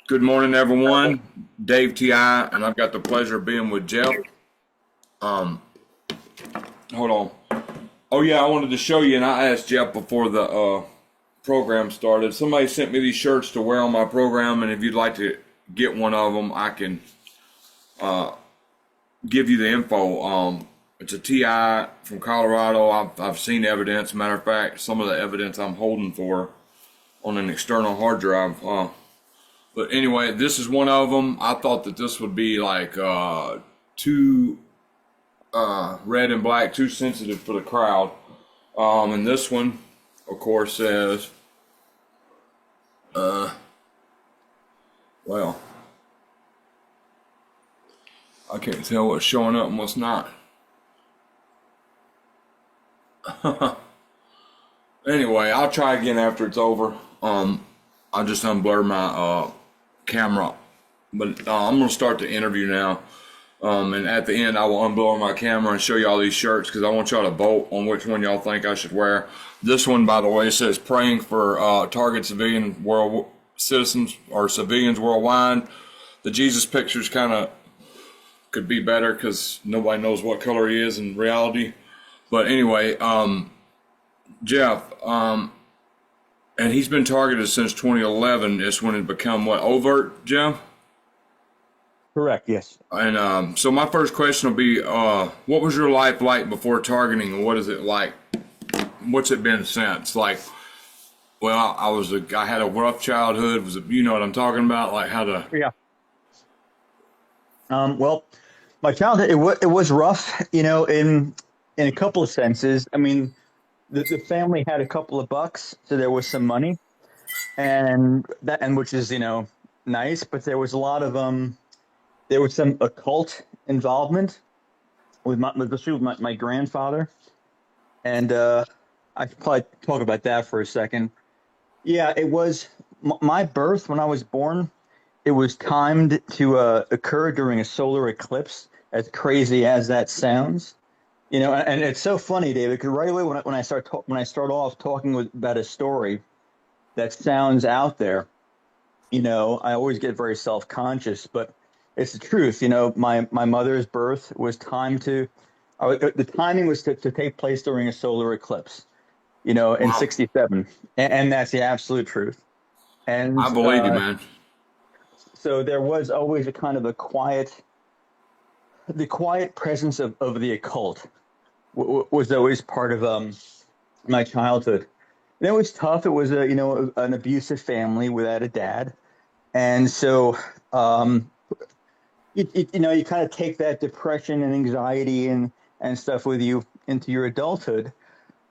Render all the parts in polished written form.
Good morning, everyone. Dave T.I., and I've got the pleasure of being with Jeff. Um, Hold on. Oh yeah, I wanted to show you, and I asked Jeff before the program started. Somebody sent me these shirts to wear on my program, and if you'd like to get one of them, I can give you the info. It's a TI from Colorado. I've seen evidence. Matter of fact, some of the evidence I'm holding for on an external hard drive. But anyway, this is one of them. I thought that this would be like too red and black, too sensitive for the crowd. And this one, of course, says, well, I can't tell what's showing up and what's not. Anyway, I'll try again after it's over. I'll just unblur my camera. But I'm going to start the interview now. And at the end, I will unblur my camera and show you all these shirts because I want y'all to vote on which one y'all think I should wear. This one, by the way, says praying for target civilian world citizens or civilians worldwide. The Jesus pictures kind of could be better because nobody knows what color he is in reality. But anyway, Jeff, and he's been targeted since 2011. It's when it become what, overt, Jeff? Correct, yes. And so my first question will be, what was your life like before targeting, and what is it like? What's it been since? Like, well, I had a rough childhood. You know what I'm talking about? Like how to. Yeah. Well, my childhood it was rough, in a couple of senses. I mean, the family had a couple of bucks, so there was some money, and which is nice, but there was a lot of there was some occult involvement especially with my grandfather, and I could probably talk about that for a second. Yeah, it was my birth when I was born. It was timed to occur during a solar eclipse. As crazy as that sounds, and it's so funny, David, because right away when I start off talking about a story that sounds out there, I always get very self conscious, but it's the truth. My mother's birth was timed to, the timing was to take place during a solar eclipse, in Wow, '67, and that's the absolute truth. And I believe you, man. so there was always a kind of the quiet presence of the occult was always part of my childhood. And it was tough. It was an abusive family without a dad, and so you kind of take that depression and anxiety and stuff with you into your adulthood.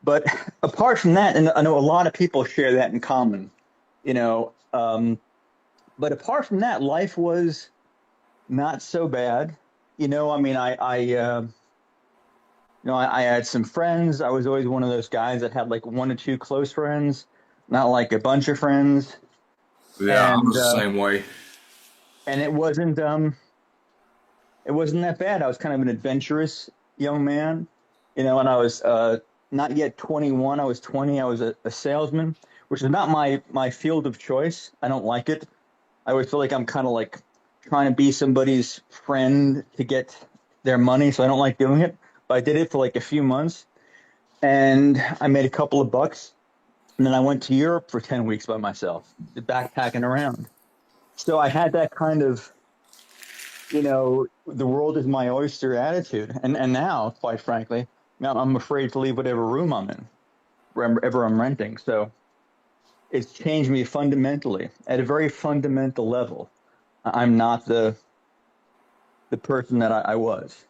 But apart from that, and I know a lot of people share that in common, you know. But apart from that, life was not so bad. I mean, I had some friends. I was always one of those guys that had like one or two close friends, not like a bunch of friends. Yeah, I And was the same way. it wasn't that bad. I was kind of an adventurous young man, and I was not yet 21. I was 20. I was a salesman, which is not my field of choice. I don't like it. I always feel like I'm kind of like trying to be somebody's friend to get their money, so I don't like doing it. But I did it for like a few months, and I made a couple of bucks, and then I went to Europe for 10 weeks by myself, backpacking around. So I had that kind of, the world is my oyster attitude. And now, quite frankly, now I'm afraid to leave whatever room I'm in, wherever I'm renting. So it's changed me fundamentally at a very fundamental level. I'm not the person that I was,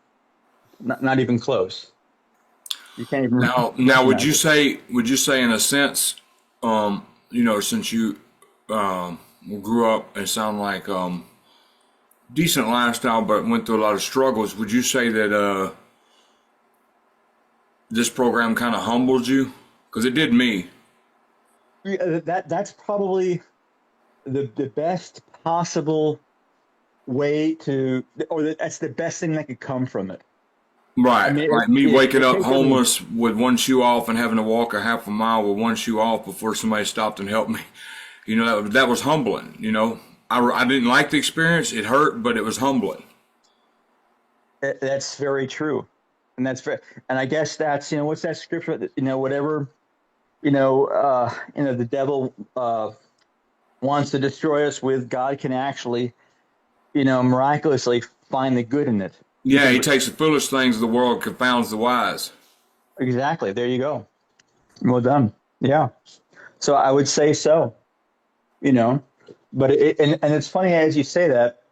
not even close. You can't even Now, imagine that. would you say, in a sense, since you grew up and sound like decent lifestyle, but went through a lot of struggles, would you say that this program kind of humbled you? Because it did me. Yeah, that's probably the best possible way to, that's the best thing that could come from it. I Right, mean, like me waking it up taken me. homeless with one shoe off and having to walk a half a mile with one shoe off before somebody stopped and helped me. That was humbling. I didn't like the experience. It hurt, but it was humbling. That's very true, and that's very, and I guess that's what's that scripture? Whatever the devil wants to destroy us with, God can actually miraculously find the good in it. Yeah, he takes the foolish things of the world, confounds the wise. Exactly. There you go. Well done. Yeah. So I would say so. You know, but and it's funny as you say that.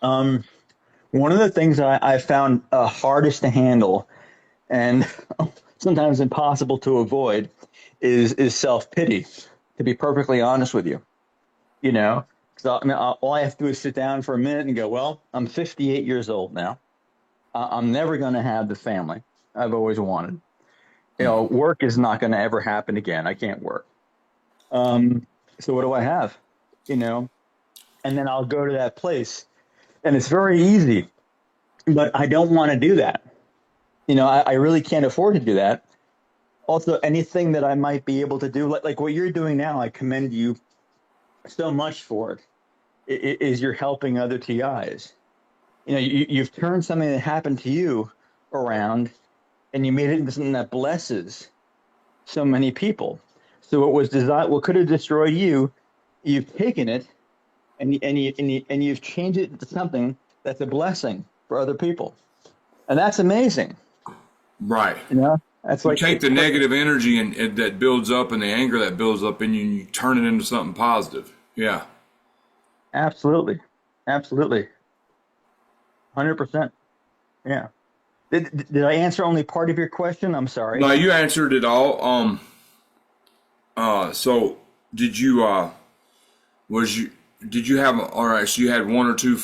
Um, One of the things I found hardest to handle and sometimes impossible to avoid is self pity. To be perfectly honest with you, because all I have to do is sit down for a minute and go, well, I'm 58 years old now. I'm never going to have the family I've always wanted. Work is not going to ever happen again. I can't work. Um, so what do I have? You know, and then I'll go to that place, and it's very easy, but I don't want to do that. I really can't afford to do that. Also, anything that I might be able to do, like what you're doing now, I commend you so much for it. Is you're helping other TIs. You've turned something that happened to you around, and you made it into something that blesses so many people. So what could have destroyed you, you've taken it, and you've changed it into something that's a blessing for other people, and that's amazing. Right. That's You like take the negative energy and that builds up and the anger that builds up in you, and you turn it into something positive. Yeah. absolutely, absolutely, 100%. Yeah. Did I answer only part of your question? I'm sorry. No, you answered it all. So did you, was you, did you have, all right, so you had one or two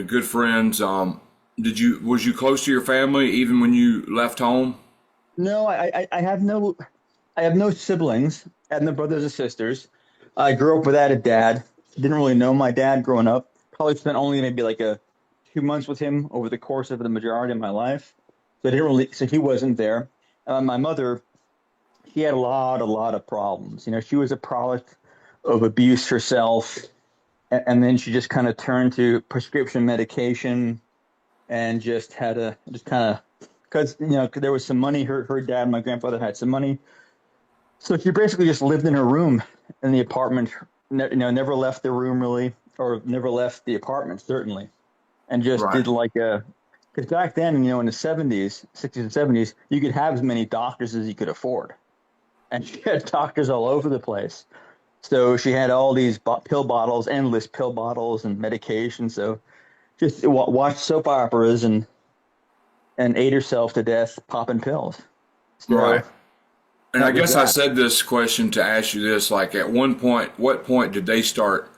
good friends. Was you close to your family even when you left home? No, I have no siblings. I have no brothers or sisters. I grew up without a dad. Didn't really know my dad growing up. Probably spent only maybe like 2 months with him over the course of the majority of my life. So I didn't really, so he wasn't there. My mother, she had a lot of problems. She was a product of abuse herself, and then she just kind of turned to prescription medication and just had to just kind of because there was some money. Her dad, my grandfather, had some money, so she basically just lived in her room in the apartment. Never left the room really, or never left the apartment certainly, and just Right. did like a. Because back then, in the 70s, 60s and 70s, you could have as many doctors as you could afford, and she had doctors all over the place. So she had all these pill bottles, endless pill bottles and medication. So just watched soap operas and ate herself to death popping pills. Right. So And I that was guess I that. said this question to ask you this, like at one point, what point did they start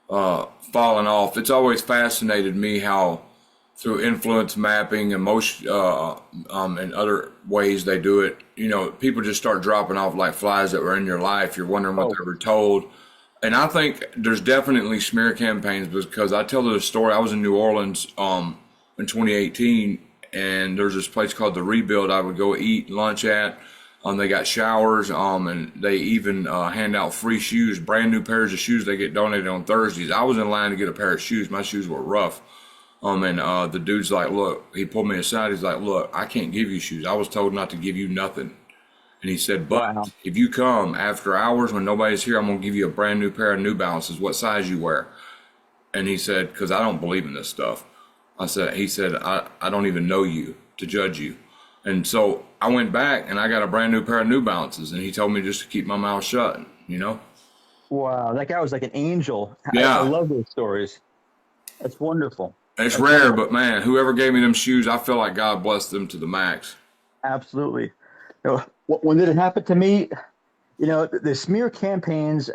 falling off? It's always fascinated me how through influence mapping, emotion, and other ways they do it, people just start dropping off like flies that were in your life. You're wondering what Oh, they were told. And I think there's definitely smear campaigns because I tell the story. I was in New Orleans in 2018, and there's this place called The Rebuild I would go eat lunch at. They got showers, and they even hand out free shoes, brand new pairs of shoes. They get donated on Thursdays. I was in line to get a pair of shoes. My shoes were rough. And the dude's like, look, he pulled me aside. He's like, look, I can't give you shoes. I was told not to give you nothing. And he said, but wow. if you come after hours when nobody's here, I'm going to give you a brand new pair of New Balances. What size you wear? And he said, because I don't believe in this stuff. He said, I don't even know you to judge you. And so I went back and I got a brand new pair of New Balances. And he told me just to keep my mouth shut. Wow. That guy was like an angel. I Yeah, love those stories. That's wonderful. it's That's rare, wonderful. but man, whoever gave me them shoes, I feel like God blessed them to the max. Absolutely. When did it happen to me? The smear campaigns,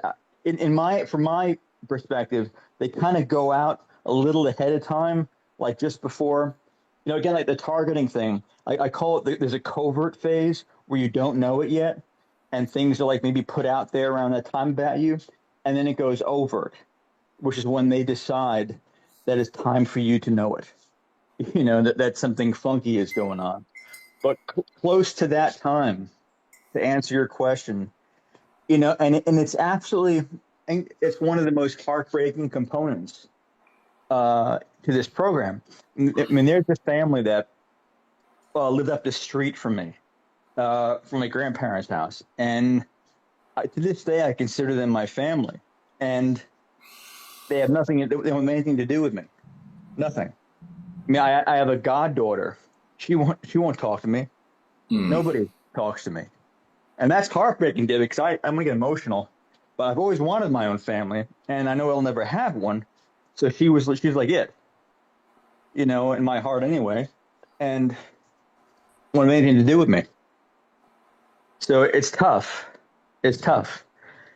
from my perspective, they kind of go out a little ahead of time, like just before, again, like the targeting thing. I call it, there's a covert phase where you don't know it yet, and things are like maybe put out there around that time about you, and then it goes overt, which is when they decide that it's time for you to know it, that something funky is going on. But close to that time, to answer your question, and it's absolutely. and it's one of the most heartbreaking components to this program. I mean, there's this family that lived up the street from my grandparents' house, and to this day, I consider them my family, and they have nothing. They don't have anything to do with me. Nothing. I mean, I have a goddaughter. She won't talk to me. Mm. Nobody talks to me, and that's heartbreaking, David. Because I'm gonna get emotional, but I've always wanted my own family, and I know I'll never have one. So she's like it, in my heart anyway, and won't have anything to do with me. So it's tough. It's tough.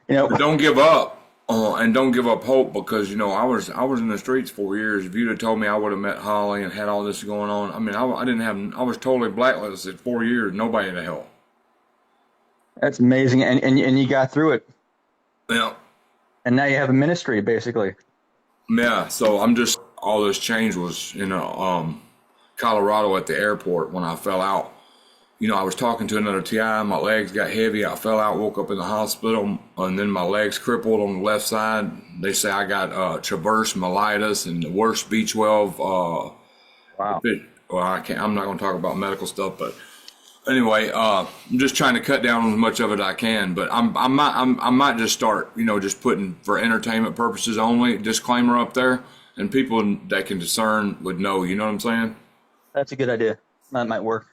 You know, But don't give up, and don't give up hope because I was in the streets 4 years. If you'd have told me I would have met Holly and had all this going on, I mean, I didn't have. I was totally blacklisted 4 years. Nobody to help. that's amazing, and you got through it, Yeah, and now you have a ministry basically. yeah. So I'm just all this change was Colorado at the airport when I fell out. I was talking to another TI. My legs got heavy. I fell out, woke up in the hospital, and then my legs crippled on the left side. They say I got transverse myelitis and the worst B12. Wow. Well, I can't. I'm not going to talk about medical stuff, but anyway, I'm just trying to cut down on as much of it I can. But I might just start, just putting for entertainment purposes only disclaimer up there, and people that can discern would know. You know what I'm saying? That's a good idea. That might work.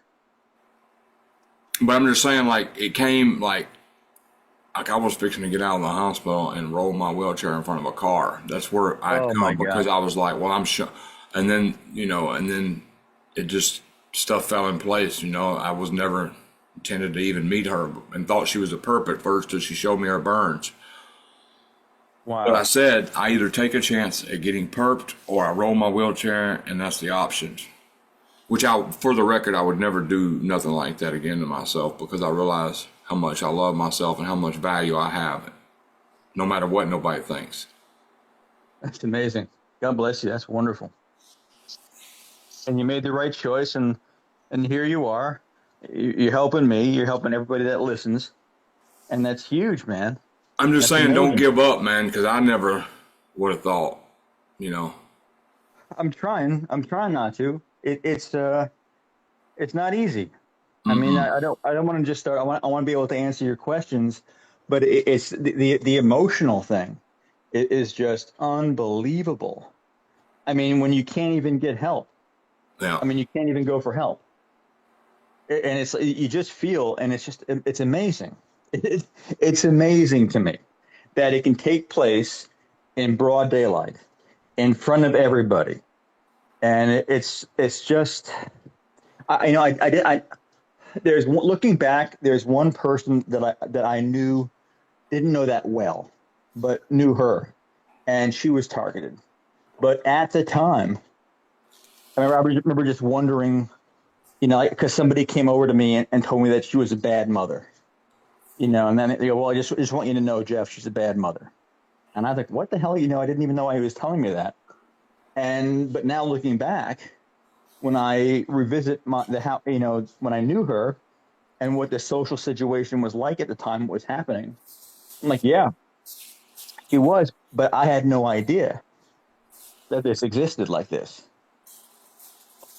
But I'm just saying, like, it came like I was fixing to get out of the hospital and roll my wheelchair in front of a car. That's where I'd Oh my come because God. I was like, well, I'm sure. And then, it just stuff fell in place. I was never intended to even meet her and thought she was a perp at first till she showed me her burns. But I Wow. said, I either take a chance at getting perped or I roll my wheelchair, and that's the options. Which for the record, I would never do nothing like that again to myself because I realize how much I love myself and how much value I have, no matter what nobody thinks. That's amazing. God bless you. That's wonderful. And you made the right choice, and here you are. You're helping me. You're helping everybody that listens, and that's huge, man. I'm just That's saying, don't amazing. give up, man, because I never would have thought, you know. I'm trying. I'm trying not to. It's not easy. I mean, Mm-mm. I don't want to just start. I want to be able to answer your questions, but it's the emotional thing. It is just unbelievable. I mean, when you can't even get help. Yeah, I mean, you can't even go for help, and it's you just feel, and it's amazing. It's amazing to me that it can take place in broad daylight, in front of everybody, and it's just I did I looking back, there's one person that I knew, didn't know that well, but knew her, and she was targeted. But at the time, I remember just wondering, like, because somebody came over to me and told me that she was a bad mother, and then they go, well, I just want you to know, Jeff, she's a bad mother. And I was like, what the hell? I didn't even know why he was telling me that. But now looking back, when I revisit the how, when I knew her and what the social situation was like at the time, what was happening, I'm like, yeah, she was, but I had no idea that this existed like this.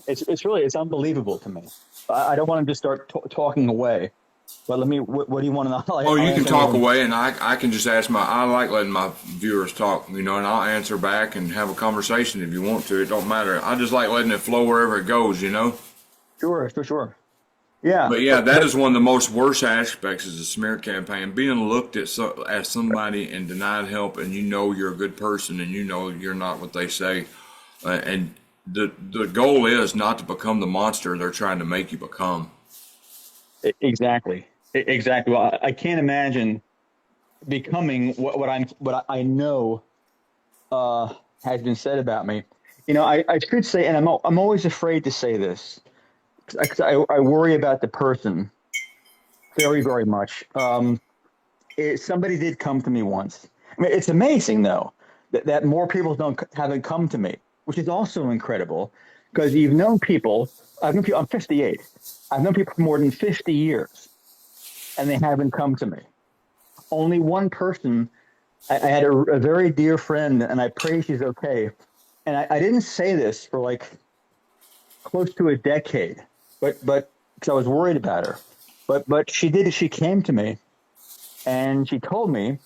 It's unbelievable to me. I don't want to just start talking away. But what do you want to know? oh, I'll you can answer talk anything. away, and I can just ask I like letting my viewers talk, and I'll answer back and have a conversation if you want to. It don't matter. I just like letting it flow wherever it goes. Sure, for sure. Yeah, But yeah, that is one of the most worst aspects is the smear campaign. Being looked at as somebody and denied help, and you're a good person, and you're not what they say. And the goal is not to become the monster they're trying to make you become. exactly. Exactly. Well, I can't imagine becoming what I know uh, has been said about me. I should say, and I'm always afraid to say this because I worry about the person very, very much. Somebody did come to me once. I mean, it's amazing though that more people haven't come to me, which is also incredible because you've known people. I've known people. I'm 58. I've known people for more than 50 years, and they haven't come to me. Only one person I had a very dear friend, and I pray she's okay. And I didn't say this for like close to a decade, but because I was worried about her. But she did. She came to me and she told me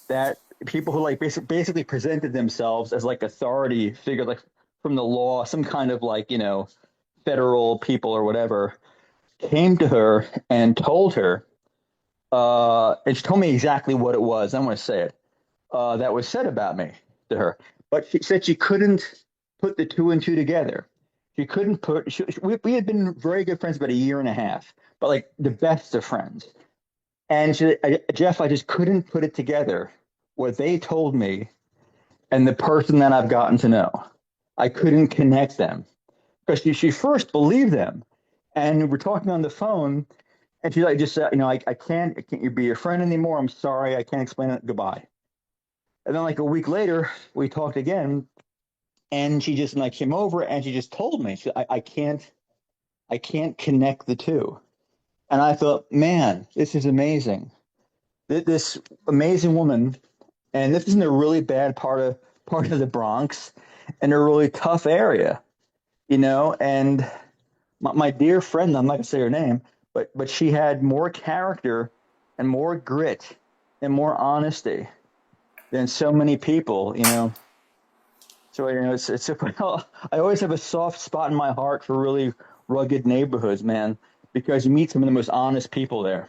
that people who like basically presented themselves as like authority figure, like from the law, some kind of like federal people or whatever, came to her and told her, and she told me exactly what it was. I'm going to say it. That was said about me to her. But she said she couldn't put the two and two together. She couldn't put. We had been very good friends about a year and a half, but like the best of friends. And Jeff, I just couldn't put it together. What they told me and the person that I've gotten to know, I couldn't connect them because she first believed them, and we're talking on the phone, and she like just said, I can't be your friend anymore. I'm sorry, I can't explain it. Goodbye. And then like a week later, we talked again, and she just like came over and she just told me, I can't connect the two. And I thought, man, this is amazing. This amazing woman, and this isn't a really bad part of the Bronx, and a really tough area, And my dear friend, I'm not gonna say her name, but she had more character and more grit and more honesty than so many people. So it's well, I always have a soft spot in my heart for really rugged neighborhoods, man, because you meet some of the most honest people there.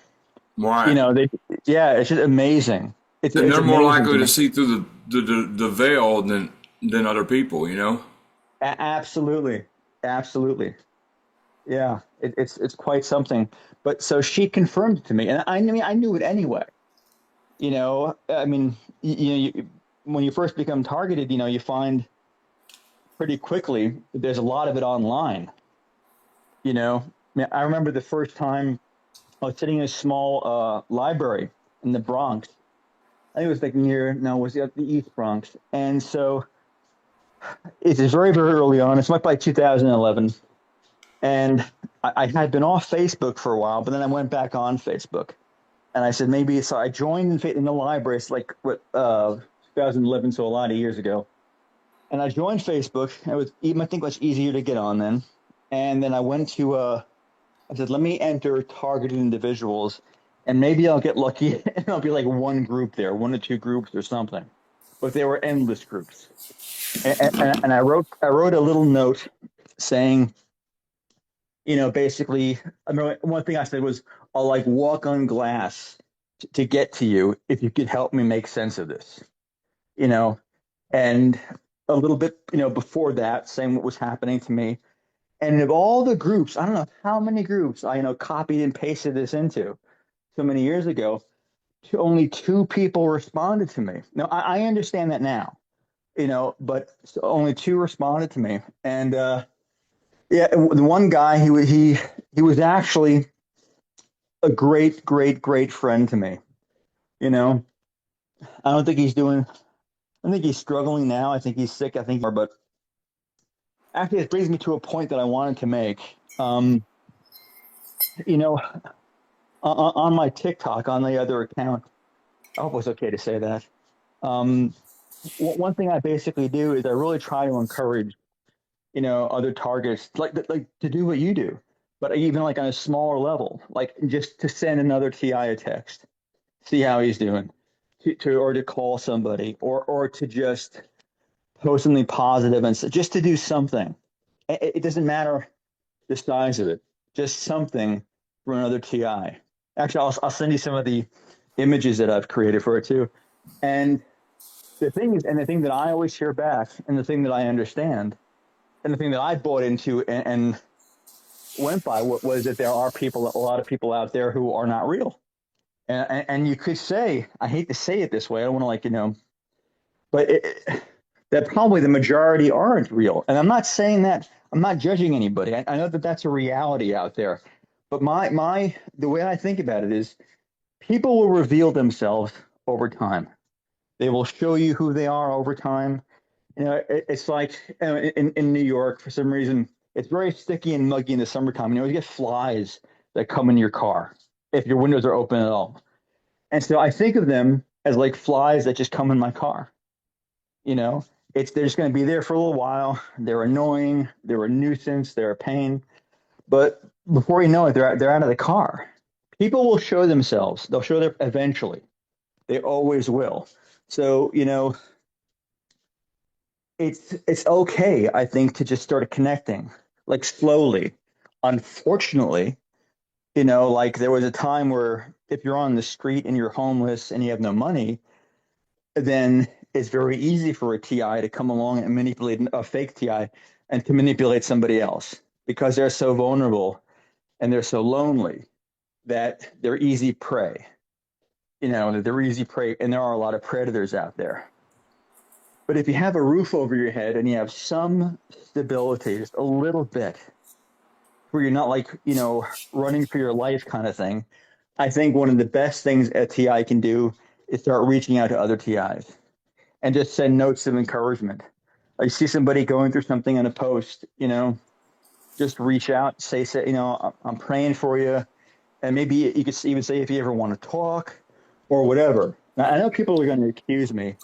Right. They yeah, it's just amazing. And It's they're more amazing likely to to me. see through the veil than other people, you know? Absolutely, absolutely. Yeah, it's quite something. But so she confirmed it to me, and I mean I knew it anyway. I mean, when you first become targeted, you find pretty quickly that there's a lot of it online. I mean, I remember the first time I was sitting in a small library in the Bronx. I think it was like near, no, it was the East Bronx. And so it's very, very early on. It's like by 2011. And I had been off Facebook for a while, but then I went back on Facebook. And I said, maybe, so I joined in the library. It's like, 2011, so a lot of years ago. And I joined Facebook. It was even, I think, much easier to get on then. And then I went to I said, let me enter targeted individuals, and maybe I'll get lucky and I'll be like one group there, one or two groups or something. But there were endless groups, and I wrote a little note saying, basically, I mean, one thing I said was, I'll like walk on glass to get to you if you could help me make sense of this, you know, and a little bit, before that, saying what was happening to me. And of all the groups, I don't know how many groups I copied and pasted this into so many years ago. Only two people responded to me. Now I understand that now, but only two responded to me. And yeah, the one guy he was actually a great, great, great friend to me. You know, I don't think he's doing. I think he's struggling now. I think he's sick. I think, but actually, it brings me to a point that I wanted to make. You know, on my TikTok, on the other account, I hope it's okay to say that. Um, one thing I basically do is I really try to encourage, other targets like to do what you do, but even like on a smaller level, like just to send another TI a text, see how he's doing, or to call somebody, or to just post something positive and just to do something. It doesn't matter the size of it, just something for another TI. Actually, I'll send you some of the images that I've created for it too. And the thing that I always hear back, and the thing that I understand, and the thing that I bought into and went by, was that there are a lot of people out there who are not real. And you could say, I hate to say it this way, I don't want to but that probably the majority aren't real. And I'm not saying that, I'm not judging anybody. I know that that's a reality out there. But the way I think about it is people will reveal themselves over time. They will show you who they are over time. It's like in New York, for some reason, it's very sticky and muggy in the summertime. You get flies that come in your car if your windows are open at all. And so I think of them as like flies that just come in my car. You know, they're just going to be there for a little while. They're annoying. They're a nuisance. They're a pain. But before you know it, they're out of the car. People will show themselves. They'll show their eventually. They always will. So it's okay, I think, to just start connecting, like slowly. Unfortunately, like there was a time where if you're on the street and you're homeless and you have no money, then it's very easy for a TI to come along and manipulate a fake TI and to manipulate somebody else because they're so vulnerable and they're so lonely that they're easy prey. They're easy prey, and there are a lot of predators out there. But if you have a roof over your head and you have some stability, just a little bit, where you're not like, running for your life kind of thing, I think one of the best things a TI can do is start reaching out to other TIs and just send notes of encouragement. Like see somebody going through something on a post, just reach out, say, I'm praying for you. And maybe you could even say if you ever want to talk or whatever. Now, I know people are going to accuse me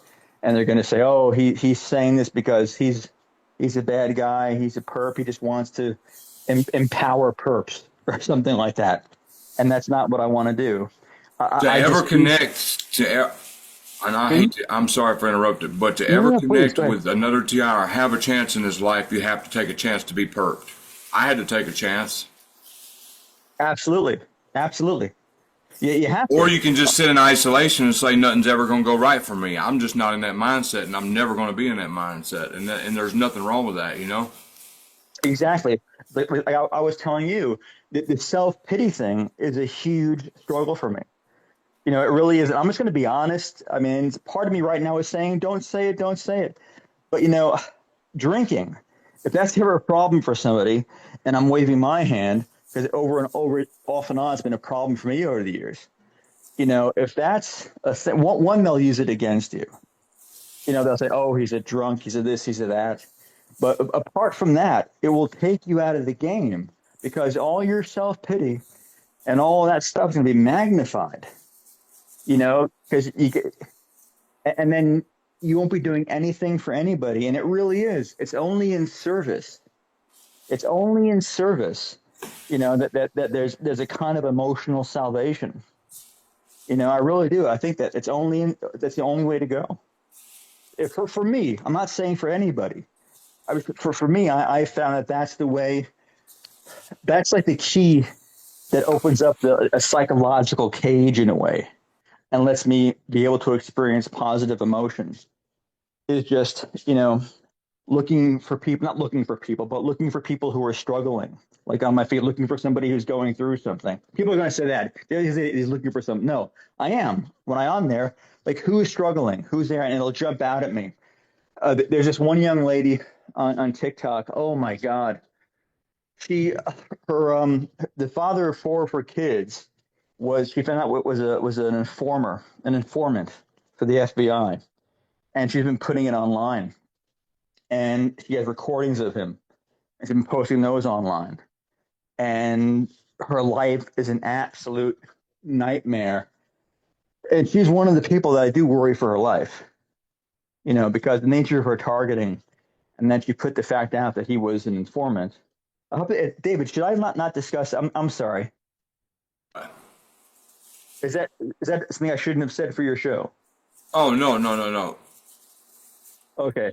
and they're going to say, oh, he's saying this because he's a bad guy. He's a perp. He just wants to empower perps or something like that. And that's not what I want to do. To I ever just need. connect to, and I Hmm? hate to, I'm sorry for interrupting, but to No, no, ever no, please connect go ahead. with another TI or have a chance in his life, you have to take a chance to be perked. I had to take a chance. Absolutely. Absolutely. You have Or to. you can just sit in isolation and say nothing's ever going to go right for me. I'm just not in that mindset, and I'm never going to be in that mindset. And there's nothing wrong with that, you know. Exactly. But like I was telling you, the self pity thing is a huge struggle for me. It really is. I'm just going to be honest. I mean, part of me right now is saying, don't say it, don't say it. But, drinking, if that's ever a problem for somebody, and I'm waving my hand, because over and over, off and on, it's been a problem for me over the years. If that's a thing, one, they'll use it against you. They'll say, oh, he's a drunk, he's a this, he's a that. But apart from that, it will take you out of the game because all your self pity and all that stuff is going to be magnified, because and then you won't be doing anything for anybody. And it really is. It's only in service. It's only in service, that there's a kind of emotional salvation. I really do. I think that that's the only way to go. For me, I'm not saying for anybody. For me, I found that that's the way. That's like the key that opens up a psychological cage in a way and lets me be able to experience positive emotions. Is just looking for people, not looking for people, but looking for people who are struggling, like on my feet, looking for somebody who's going through something. People are going to say that he's looking for something. No, I am. When I'm on there, like who is struggling, who's there, and it'll jump out at me. There's this one young lady on TikTok. Oh my God, she, her, the father of four of her kids she found out what was an informant for the FBI, and she's been putting it online, and she has recordings of him, and she's been posting those online, and her life is an absolute nightmare, and she's one of the people that I do worry for her life, because the nature of her targeting, and then she put the fact out that he was an informant. I hope David, should I not discuss? I'm sorry. Is that something I shouldn't have said for your show? Oh no, no, no, no, Okay,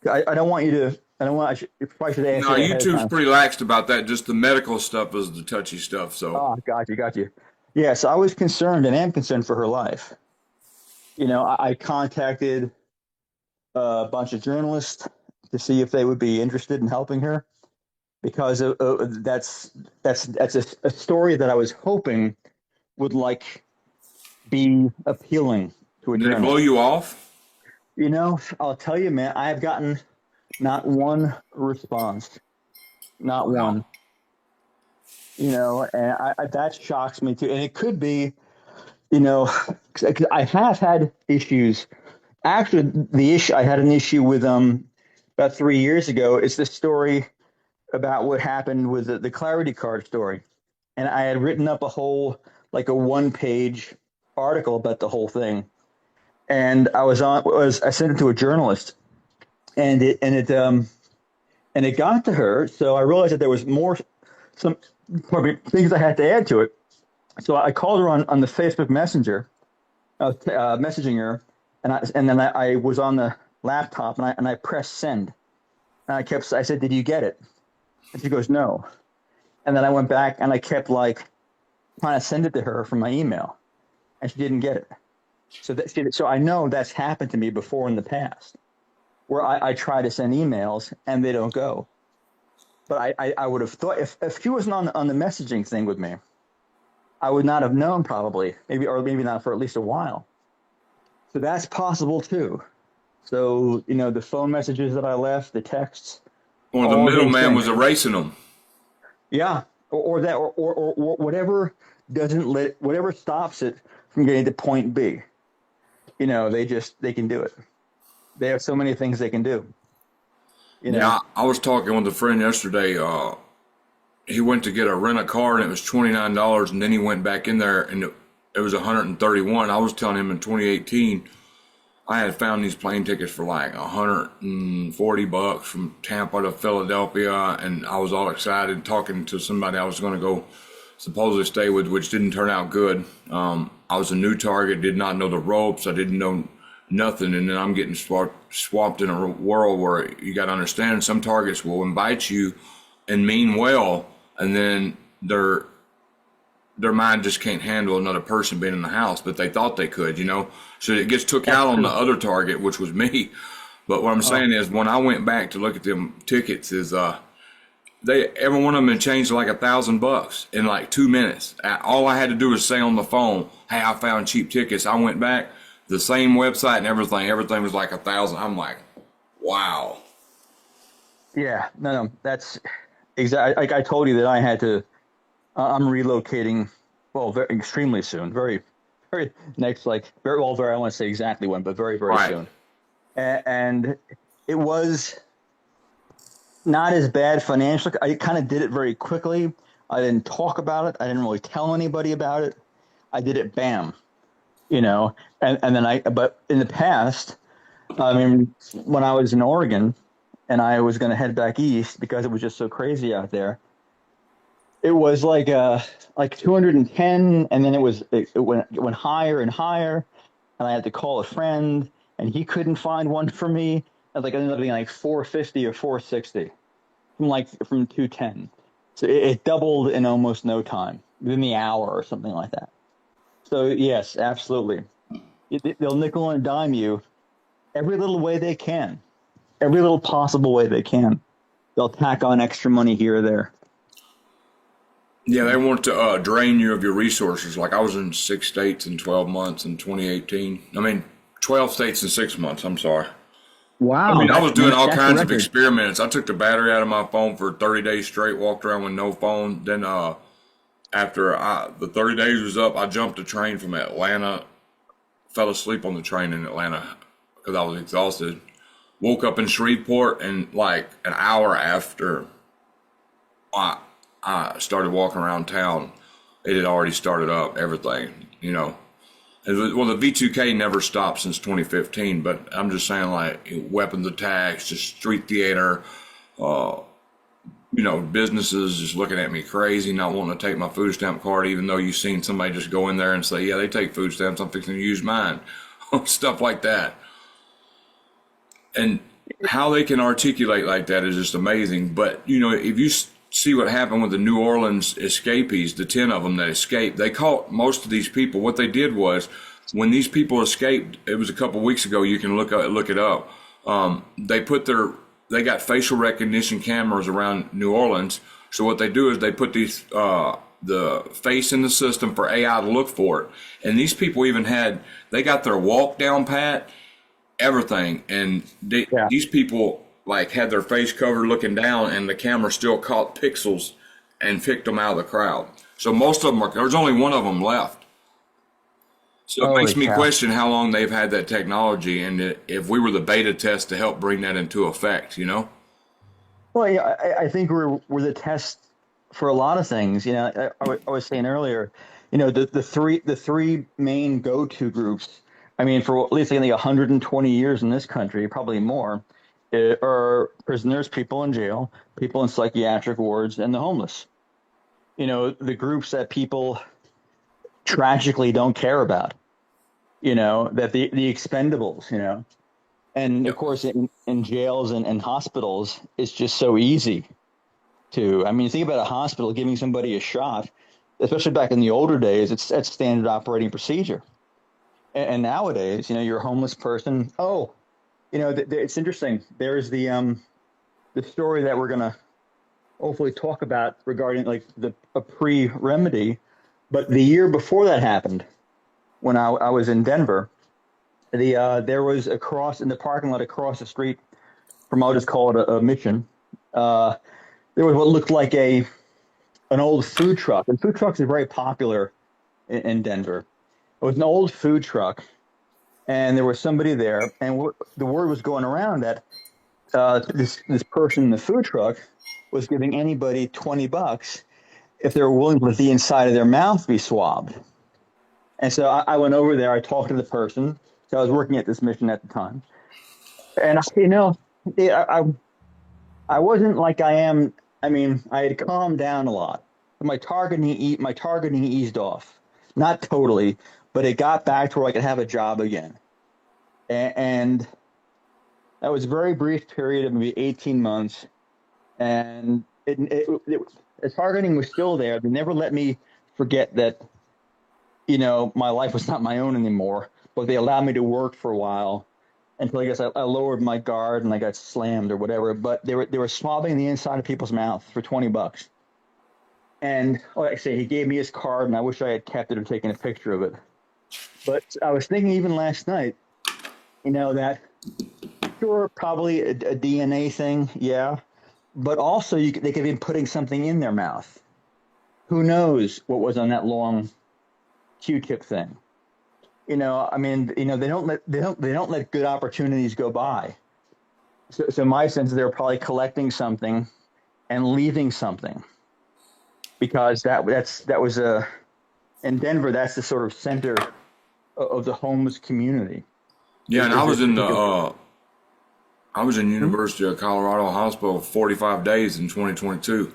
I don't want you to. I don't want. You probably should no. answer that ahead of YouTube's time. pretty laxed about that. Just the medical stuff is the touchy stuff. So Oh, got you. Yeah, so I was concerned and am concerned for her life. I contacted a bunch of journalists to see if they would be interested in helping her because that's a story that I was hoping would like be appealing to a did it blow journalist. you off? I'll tell you, man, I have gotten not one response, not Wow. one. And that shocks me too. And it could be, you know, 'cause I have had issues. Actually, the issue I had an issue with about 3 years ago is the story about what happened with the Clarity Card story, and I had written up a whole like a one page article about the whole thing, and I sent it to a journalist, and it got to her. So I realized that there was some probably things I had to add to it. So I called her on the Facebook Messenger, messaging her, and then I was on the laptop and I pressed send. And I said, "Did you get it?" And she goes, "No." And then I went back and I kept like trying to send it to her from my email, and she didn't get it. So I know that's happened to me before in the past, where I try to send emails and they don't go. But I would have thought if she wasn't on the messaging thing with me, I would not have known probably, maybe not for at least a while. So that's possible too. So, the phone messages that I left, the texts, Or the all of those middleman things. was erasing them. Yeah. Or whatever whatever stops it from getting to point B. They can do it. They have so many things they can do. You know, Yeah, I was talking with a friend yesterday. He went to get a rent a car and it was $29, and then he went back in there and it was 131. I was telling him in 2018 I had found these plane tickets for like $140 from Tampa to Philadelphia, and I was all excited talking to somebody I was going to go supposedly stay with, which didn't turn out good. I was a new target, did not know the ropes, I didn't know nothing, and then I'm getting swamped in a world where you got to understand some targets will invite you and mean well, and then their mind just can't handle another person being in the house, but they thought they could, So it gets took out on the other target, which was me. But what I'm saying is, when I went back to look at them tickets, is every one of them had changed like $1,000 in like 2 minutes. All I had to do was say on the phone, "Hey, I found cheap tickets." I went back, the same website and everything. Everything was like 1,000. I'm like, wow. yeah, no, that's exactly. Like I told you that I had to. I'm relocating. Well, very extremely soon. Very, very next. Like very well. Very. I want to say exactly when, but very, very Right. soon. And it was not as bad financially. I kind of did it very quickly. I didn't talk about it. I didn't really tell anybody about it. I did it, bam, and then but in the past, I mean, when I was in Oregon and I was going to head back east because it was just so crazy out there, it was like 210, and then it went higher and higher, and I had to call a friend, and he couldn't find one for me. And like it ended up being like 450 or 460 from 210. So it doubled in almost no time, within the hour or something like that. So yes, absolutely. They'll nickel and dime you every little way they can, every little possible way they can. They'll tack on extra money here or there. Yeah, they want to drain you of your resources. Like I was in 6 states in 12 months in 2018. I mean, 12 states in 6 months. I'm sorry. I Wow, mean, I was doing all that's a kinds of record. experiments. I took the battery out of my phone for 30 days straight, walked around with no phone. Then after the 30 days was up, I jumped a train from Atlanta, fell asleep on the train in Atlanta because I was exhausted. Woke up in Shreveport, and like an hour after I, I started walking around town, it had already started up everything. Well, the V2K never stopped since 2015, but I'm just saying, like, weapons attacks, just street theater, businesses just looking at me crazy, not wanting to take my food stamp card, even though you've seen somebody just go in there and say, "Yeah, they take food stamps, I'm fixing to use mine." Stuff like that. And how they can articulate like that is just amazing. But, if you see what happened with the New Orleans escapees, the 10 of them that escaped, they caught most of these people. What they did was, when these people escaped, it was a couple of weeks ago, you can look it up. They got facial recognition cameras around New Orleans. So what they do is they put the face in the system for AI to look for it. And these people they got their walk down pat, everything. And Yeah. these people like had their face covered looking down, and the camera still caught pixels and picked them out of the crowd. So most of them there's only one of them left. So it Holy makes me cow. question how long they've had that technology, and if we were the beta test to help bring that into effect. Well, yeah, I think we're the test for a lot of things. I was saying earlier, the three main go-to groups. I mean, for at least I think 120 years in this country, probably more, are prisoners, people in jail, people in psychiatric wards, and the homeless. The groups that people tragically don't care about. That the expendables. And of Yep. course, in jails and hospitals, it's just so easy to. I mean, think about a hospital giving somebody a shot, especially back in the older days. That's standard operating procedure. And nowadays, you're a homeless person. Oh, it's interesting. There's the story that we're gonna hopefully talk about regarding like a pre remedy. But the year before that happened, when I was in Denver, there was across in the parking lot across the street from, I'll just call it a mission. Uh, there was what looked like an old food truck, and food trucks are very popular in Denver. It was an old food truck, and there was somebody there, and the word was going around that this person in the food truck was giving anybody $20 if they were willing to let the inside of their mouth be swabbed. And so I went over there. I talked to the person. So I was working at this mission at the time, and I wasn't like I am. I mean, I had calmed down a lot. My targeting eased off, not totally, but it got back to where I could have a job again. And that was a very brief period of maybe 18 months, and the targeting was still there. They never let me forget that my life was not my own anymore, but they allowed me to work for a while until I guess I lowered my guard and I got slammed or whatever. But they were swabbing the inside of people's mouth for $20. And like I say, he gave me his card, and I wish I had kept it or taken a picture of it. But I was thinking even last night, that sure, probably a DNA thing, yeah, but also they could have been putting something in their mouth. Who knows what was on that long Q-tip thing? I mean, they don't let good opportunities go by. So my sense is they were probably collecting something and leaving something, because that was in Denver. That's the sort of center of the homeless community. Yeah, and Is this particular? I was in Hmm? University of Colorado Hospital for 45 days in 2022.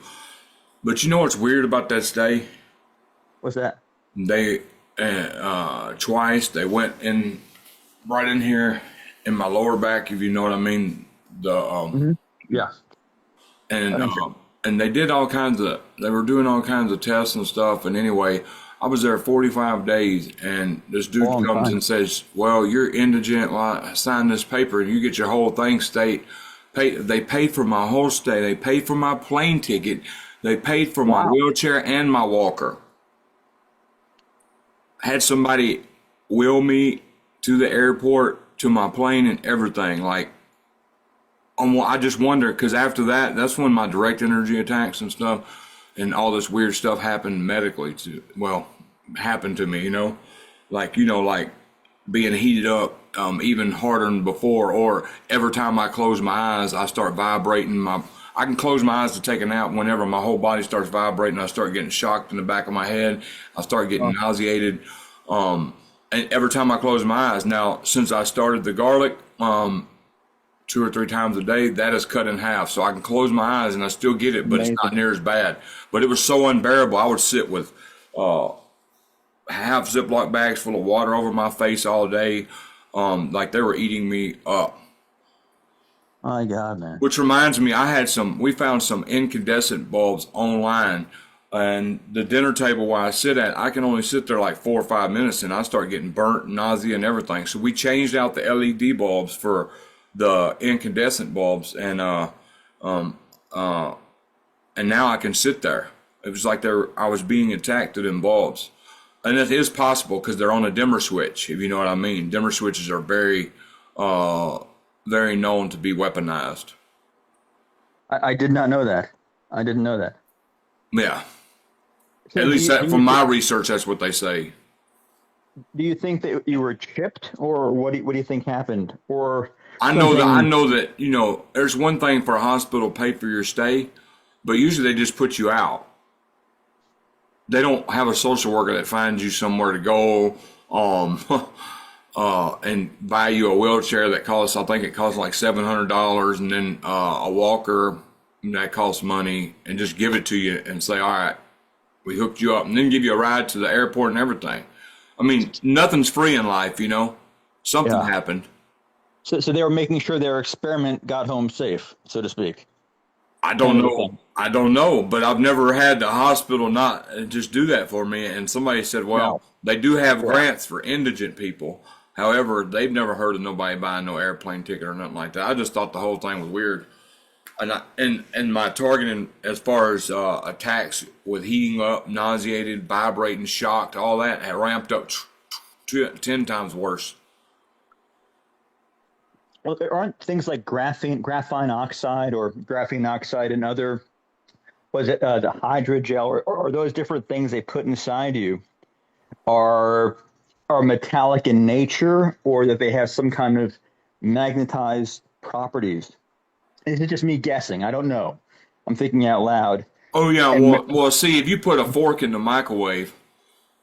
But you know what's weird about that stay? What's that? They twice they went in right in here in my lower back, if you know what I mean. The Hmm. Yeah, I and think so. and they did all kinds of they were doing all kinds of tests and stuff. And anyway, I was there 45 days, and this A dude long comes time. and says, "Well, you're indigent. Well, sign this paper, and you get your whole thing state. They paid for my whole stay. They paid for my plane ticket. They paid for my Wow. wheelchair and my walker. Had somebody wheel me to the airport, to my plane, and everything. Like, I just wonder, because after that, that's when my direct energy attacks and stuff, and all this weird stuff happened medically happened to me. Like being heated up, even harder than before, or every time I close my eyes, I start vibrating. I can close my eyes to take a nap whenever my whole body starts vibrating. I start getting shocked in the back of my head. I start getting Oh, nauseated. And every time I close my eyes, now since I started the garlic, 2 or 3 times a day, that is cut in half. So I can close my eyes and I still get it, but it's not amazing. near as bad. But it was so unbearable. I would sit with uh, half Ziploc bags full of water over my face all day, like they were eating me up. My God, man. Which reminds me, we found some incandescent bulbs online, and the dinner table where I sit at, I can only sit there like 4 or 5 minutes, and I start getting burnt, nausea, and everything. So we changed out the LED bulbs for the incandescent bulbs, and now I can sit there. It was like I was being attacked to them bulbs, and it is possible because they're on a dimmer switch, if you know what I mean. Dimmer switches are uh, very known to be weaponized. I did not know that. I didn't know that. Yeah, at So least do that you from my research, that's what they say. do you think that you were chipped, or what do you think happened, or I something? know that there's one thing for a hospital to pay for your stay, but usually they just put you out. They don't have a social worker that finds you somewhere to go. Um, and buy you a wheelchair that costs, I think it costs like $700, and then a walker that costs money, and just give it to you and say, all right, we hooked you up, and then give you a ride to the airport and everything. I mean, nothing's free in life, you know. Something Yeah. happened. So they were making sure their experiment got home safe, so to speak. I Kind don't of a know. thing. I don't know, but I've never had the hospital not just do that for me. And somebody said, well, No. they do have Yeah. grants for indigent people. However, they've never heard of nobody buying no airplane ticket or nothing like that. I just thought the whole thing was weird. And my targeting as far as attacks with heating up, nauseated, vibrating, shocked, all that had ramped up 10 times worse. Well, there aren't things like graphene oxide or graphene oxide and other, was it the hydrogel, or those different things they put inside you are are metallic in nature, or that they have some kind of magnetized properties. This is just me guessing. I don't know. I'm thinking out loud. Oh yeah, And well, see, if you put a fork in the microwave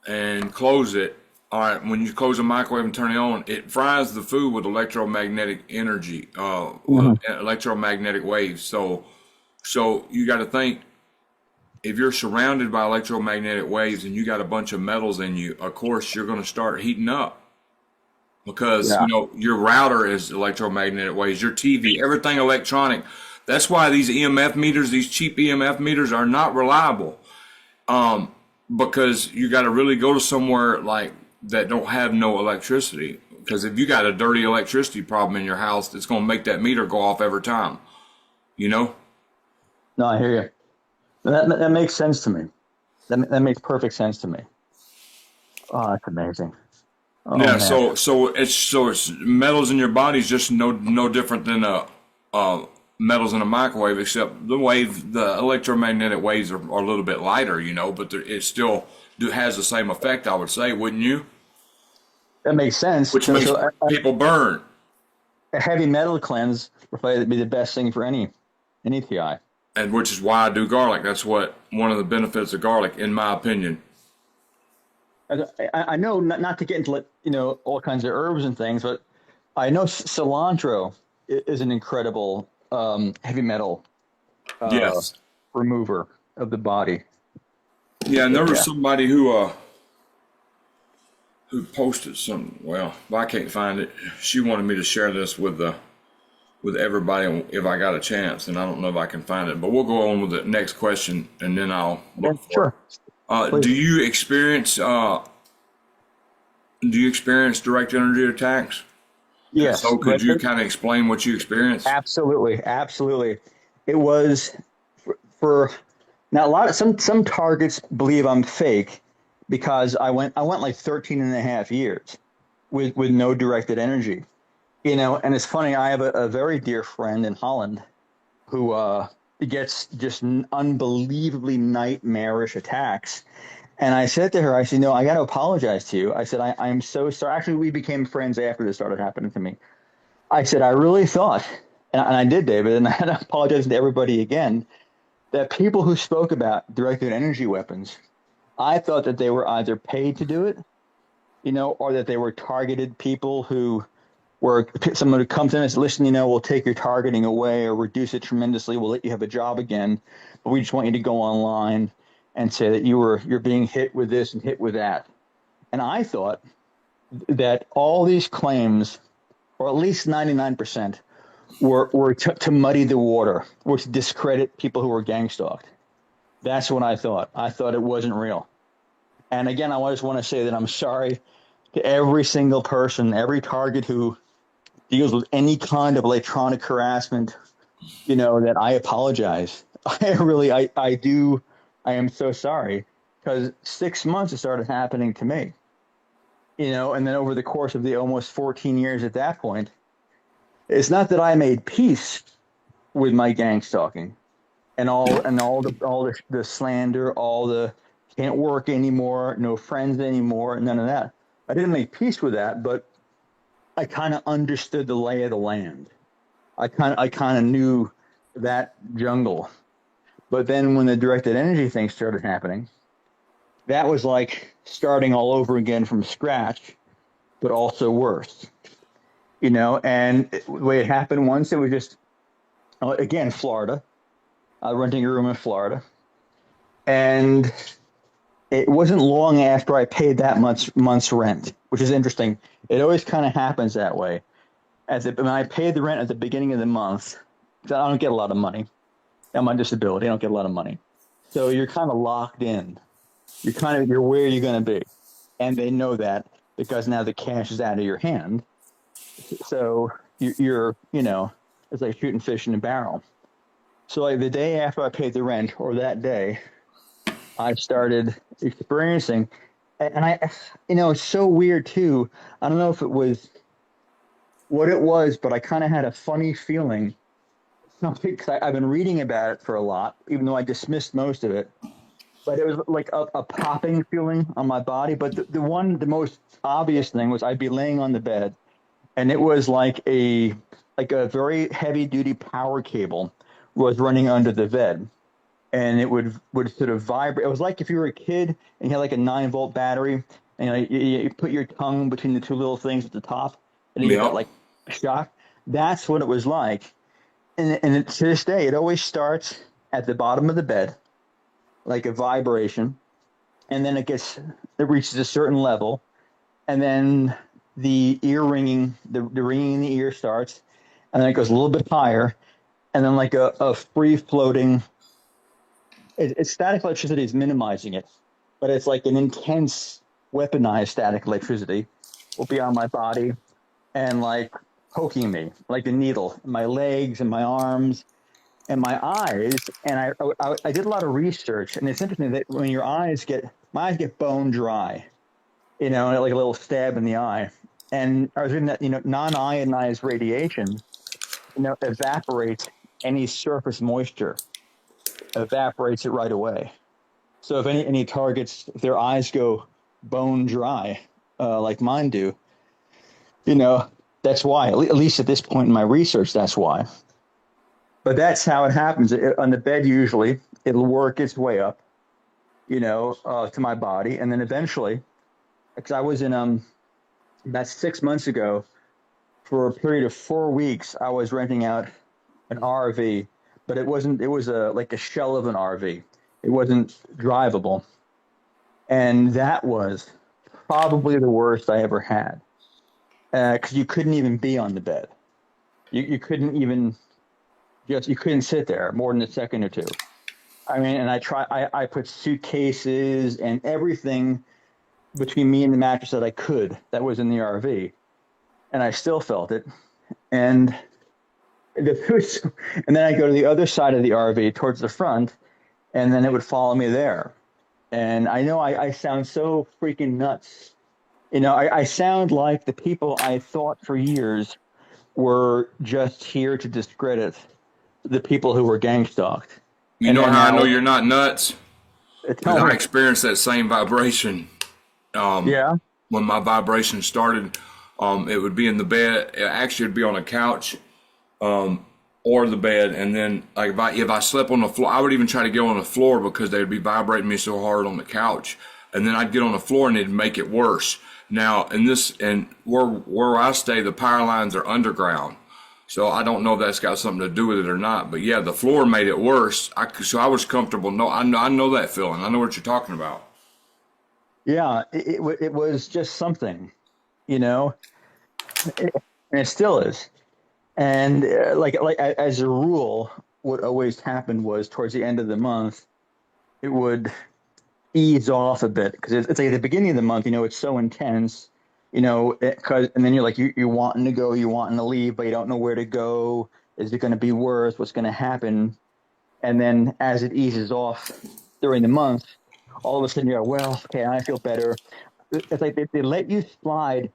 and close it, all right, when you close the microwave and turn it on, it fries the food with electromagnetic energy, Mhm. electromagnetic waves. So you got to think, if you're surrounded by electromagnetic waves and you got a bunch of metals in you, of course you're going to start heating up because Yeah. your router is electromagnetic waves, your TV, everything electronic. That's why these EMF meters, these cheap EMF meters, are not reliable. Because you got to really go to somewhere like that don't have no electricity. Because if you got a dirty electricity problem in your house, it's going to make that meter go off every time. You know? No, I hear you. That makes sense to me. That makes perfect sense to me. Oh, that's amazing. Oh Yeah. man. So it's metals in your body is just no different than metals in a microwave, except the electromagnetic waves are a little bit lighter. But it still has the same effect. I would say, wouldn't you? That makes sense. Which makes people burn. A heavy metal cleanse would probably be the best thing for any TI. And which is why I do garlic. That's one of the benefits of garlic, in my opinion. I know not to get into all kinds of herbs and things, but I know cilantro is an incredible heavy metal uh, Yes. remover of the body. Yeah, and there was Yeah. somebody who posted some. Well, I can't find it. She wanted me to share this with everybody if I got a chance, and I don't know if I can find it. But we'll go on with the next question, and then I'll Yeah, look for it. sure. Please. Do you experience direct energy attacks? If Yes. so, could you kind of explain what you experienced? Absolutely. Absolutely. It was for now a lot of some targets believe I'm fake because I went like 13 and a half years with no directed energy. And it's funny, I have a very dear friend in Holland who gets just unbelievably nightmarish attacks. And I said to her, I said, no, I got to apologize to you. I said, I'm so sorry. Actually, we became friends after this started happening to me. I said, I really thought, and I did, David, and I had to apologize to everybody again, that people who spoke about directed energy weapons, I thought that they were either paid to do it, or that they were targeted people who where someone would come to them and say, listen, we'll take your targeting away or reduce it tremendously. We'll let you have a job again. But we just want you to go online and say that you're being hit with this and hit with that. And I thought that all these claims, or at least 99%, were to muddy the water, or to discredit people who were gang stalked. That's what I thought. I thought it wasn't real. And again, I just want to say that I'm sorry to every single person, every target who deals with any kind of electronic harassment, that I apologize. I do. I am so sorry because 6 months it started happening to me, and then over the course of the almost 14 years at that point, it's not that I made peace with my gang stalking and all the slander, all the can't work anymore, no friends anymore, none of that. I didn't make peace with that, but I kind of understood the lay of the land. I kind of knew that jungle. But then when the directed energy thing started happening, that was like starting all over again from scratch. but also worse. The way it happened once, it was just again Florida, renting a room in Florida, and it wasn't long after I paid that much month's rent, which is interesting. It always kind of happens that way. When I paid the rent at the beginning of the month, 'cause I don't get a lot of money. I'm on disability. I don't get a lot of money, so you're kind of locked in. You're where you're going to be, and they know that because now the cash is out of your hand. So you're it's like shooting fish in a barrel. So like the day after I paid the rent, or that day, I started experiencing, and it's so weird too. I don't know if it was what it was, but I kind of had a funny feeling. Something, 'cause I've been reading about it for a lot, even though I dismissed most of it. But it was like a popping feeling on my body. But the most obvious thing was I'd be laying on the bed, and it was like a very heavy duty power cable was running under the bed, and it would sort of vibrate. It was like if you were a kid and you had like a 9-volt battery, and you put your tongue between the two little things at the top, and you get that Yep. like shock. That's what it was like. To this day, it always starts at the bottom of the bed, like a vibration, and then it reaches a certain level, and then the ear ringing, the ringing in the ear starts, and then it goes a little bit higher, and then like a free floating. It's static electricity is minimizing it, but it's like an intense weaponized static electricity will be on my body and like poking me like a needle in my legs and my arms and my eyes. And I did a lot of research, and it's interesting that when my eyes get bone dry, like a little stab in the eye. And I was reading that non-ionized radiation evaporates any surface moisture, evaporates it right away. So if any targets, if their eyes go bone dry, like mine do, you know, that's why. At least at this point in my research, that's why. But that's how it happens. On the bed, usually, it'll work its way up, to my body, and then eventually, because I was in about 6 months ago, for a period of 4 weeks, I was renting out an RV, but it wasn't. It was like a shell of an RV. It wasn't drivable, and that was probably the worst I ever had. Because you couldn't even be on the bed. You couldn't even you couldn't sit there more than a second or two. I mean, and I put suitcases and everything between me and the mattress that was in the RV, and I still felt it. And and then I go to the other side of the RV towards the front, and then it would follow me there. And I know I sound so freaking nuts. I sound like the people I thought for years were just here to discredit the people who were gang stalked. You And know then how I know now, you're not nuts? Because tell I me, experienced that same vibration. Um, yeah, when my vibration started, it would be in the bed. Actually, it'd be on a couch, or the bed. And then, like if I slept on the floor, I would even try to get on the floor because they'd be vibrating me so hard on the couch. And then I'd get on the floor and it'd make it worse. Now, and where I stay, the power lines are underground. So I don't know if that's got something to do with it or not. But yeah, the floor made it worse. So I was comfortable. No, I know that feeling. I know what you're talking about. yeah, it was just something, you know, and it still is. And as a rule, what always happened was towards the end of the month, it would ease off a bit because it's like at the beginning of the month, it's so intense, and then you're like you're wanting to go, you're wanting to leave, but you don't know where to go. Is it going to be worse? What's going to happen? And then as it eases off during the month, all of a sudden you're like, well, okay, I feel better. It's like they let you slide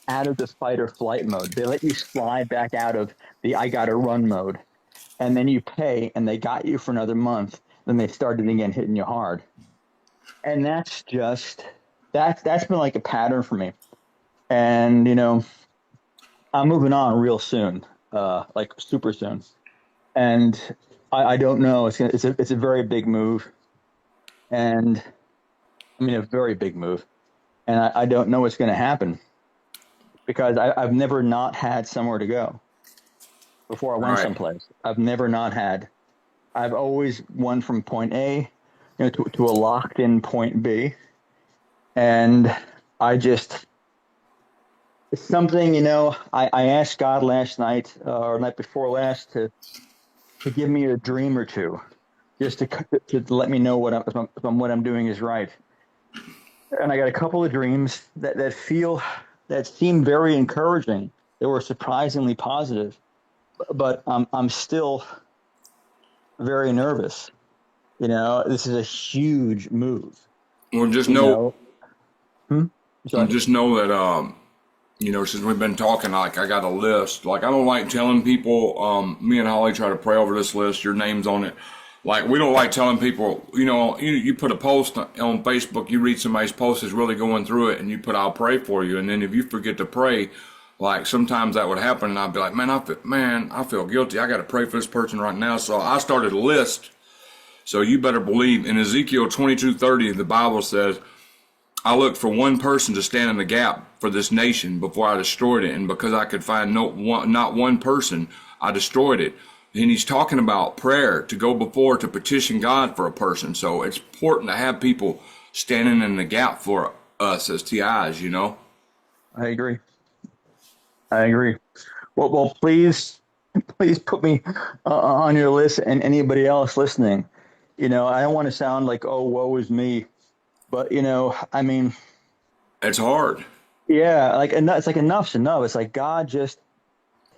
out of the fight or flight mode. They let you slide back out of the I gotta run mode, and then you pay, and they got you for another month. Then they started again hitting you hard, and that's been like a pattern for me. And I'm moving on real soon, like super soon, and I don't know. It's a very big move, and I mean a very big move, and I don't know what's going to happen. because I've never not had somewhere to go before I went Right. someplace. I've never not had. I've always won from point A, to a locked in point B, and I just it's something. I asked God last night, or night before last, to give me a dream or two, just to let me know what I'm doing is right. And I got a couple of dreams that seem very encouraging. They were surprisingly positive, but I'm still very nervous. This is a huge move. Well, You know, hmm? Sorry. just know that since we've been talking, like I got a list. Like I don't like telling people. Me and Holly try to pray over this list. Your name's on it. Like we don't like telling people. You put a post on Facebook. You read somebody's post is really going through it, and you put I'll pray for you. And then if you forget to pray, like sometimes that would happen, and I'd be like, I feel guilty. I got to pray for this person right now. So I started a list. So you better believe in Ezekiel 22:30, the Bible says, I looked for one person to stand in the gap for this nation before I destroyed it. And because I could find not one person, I destroyed it. And he's talking about prayer to go before to petition God for a person. So it's important to have people standing in the gap for us as TIs. I agree. I agree. Well, please put me on your list, and anybody else listening. I don't want to sound like, oh, woe is me, but I mean, It's hard. yeah, like enough. It's like enough's enough. It's like, God, just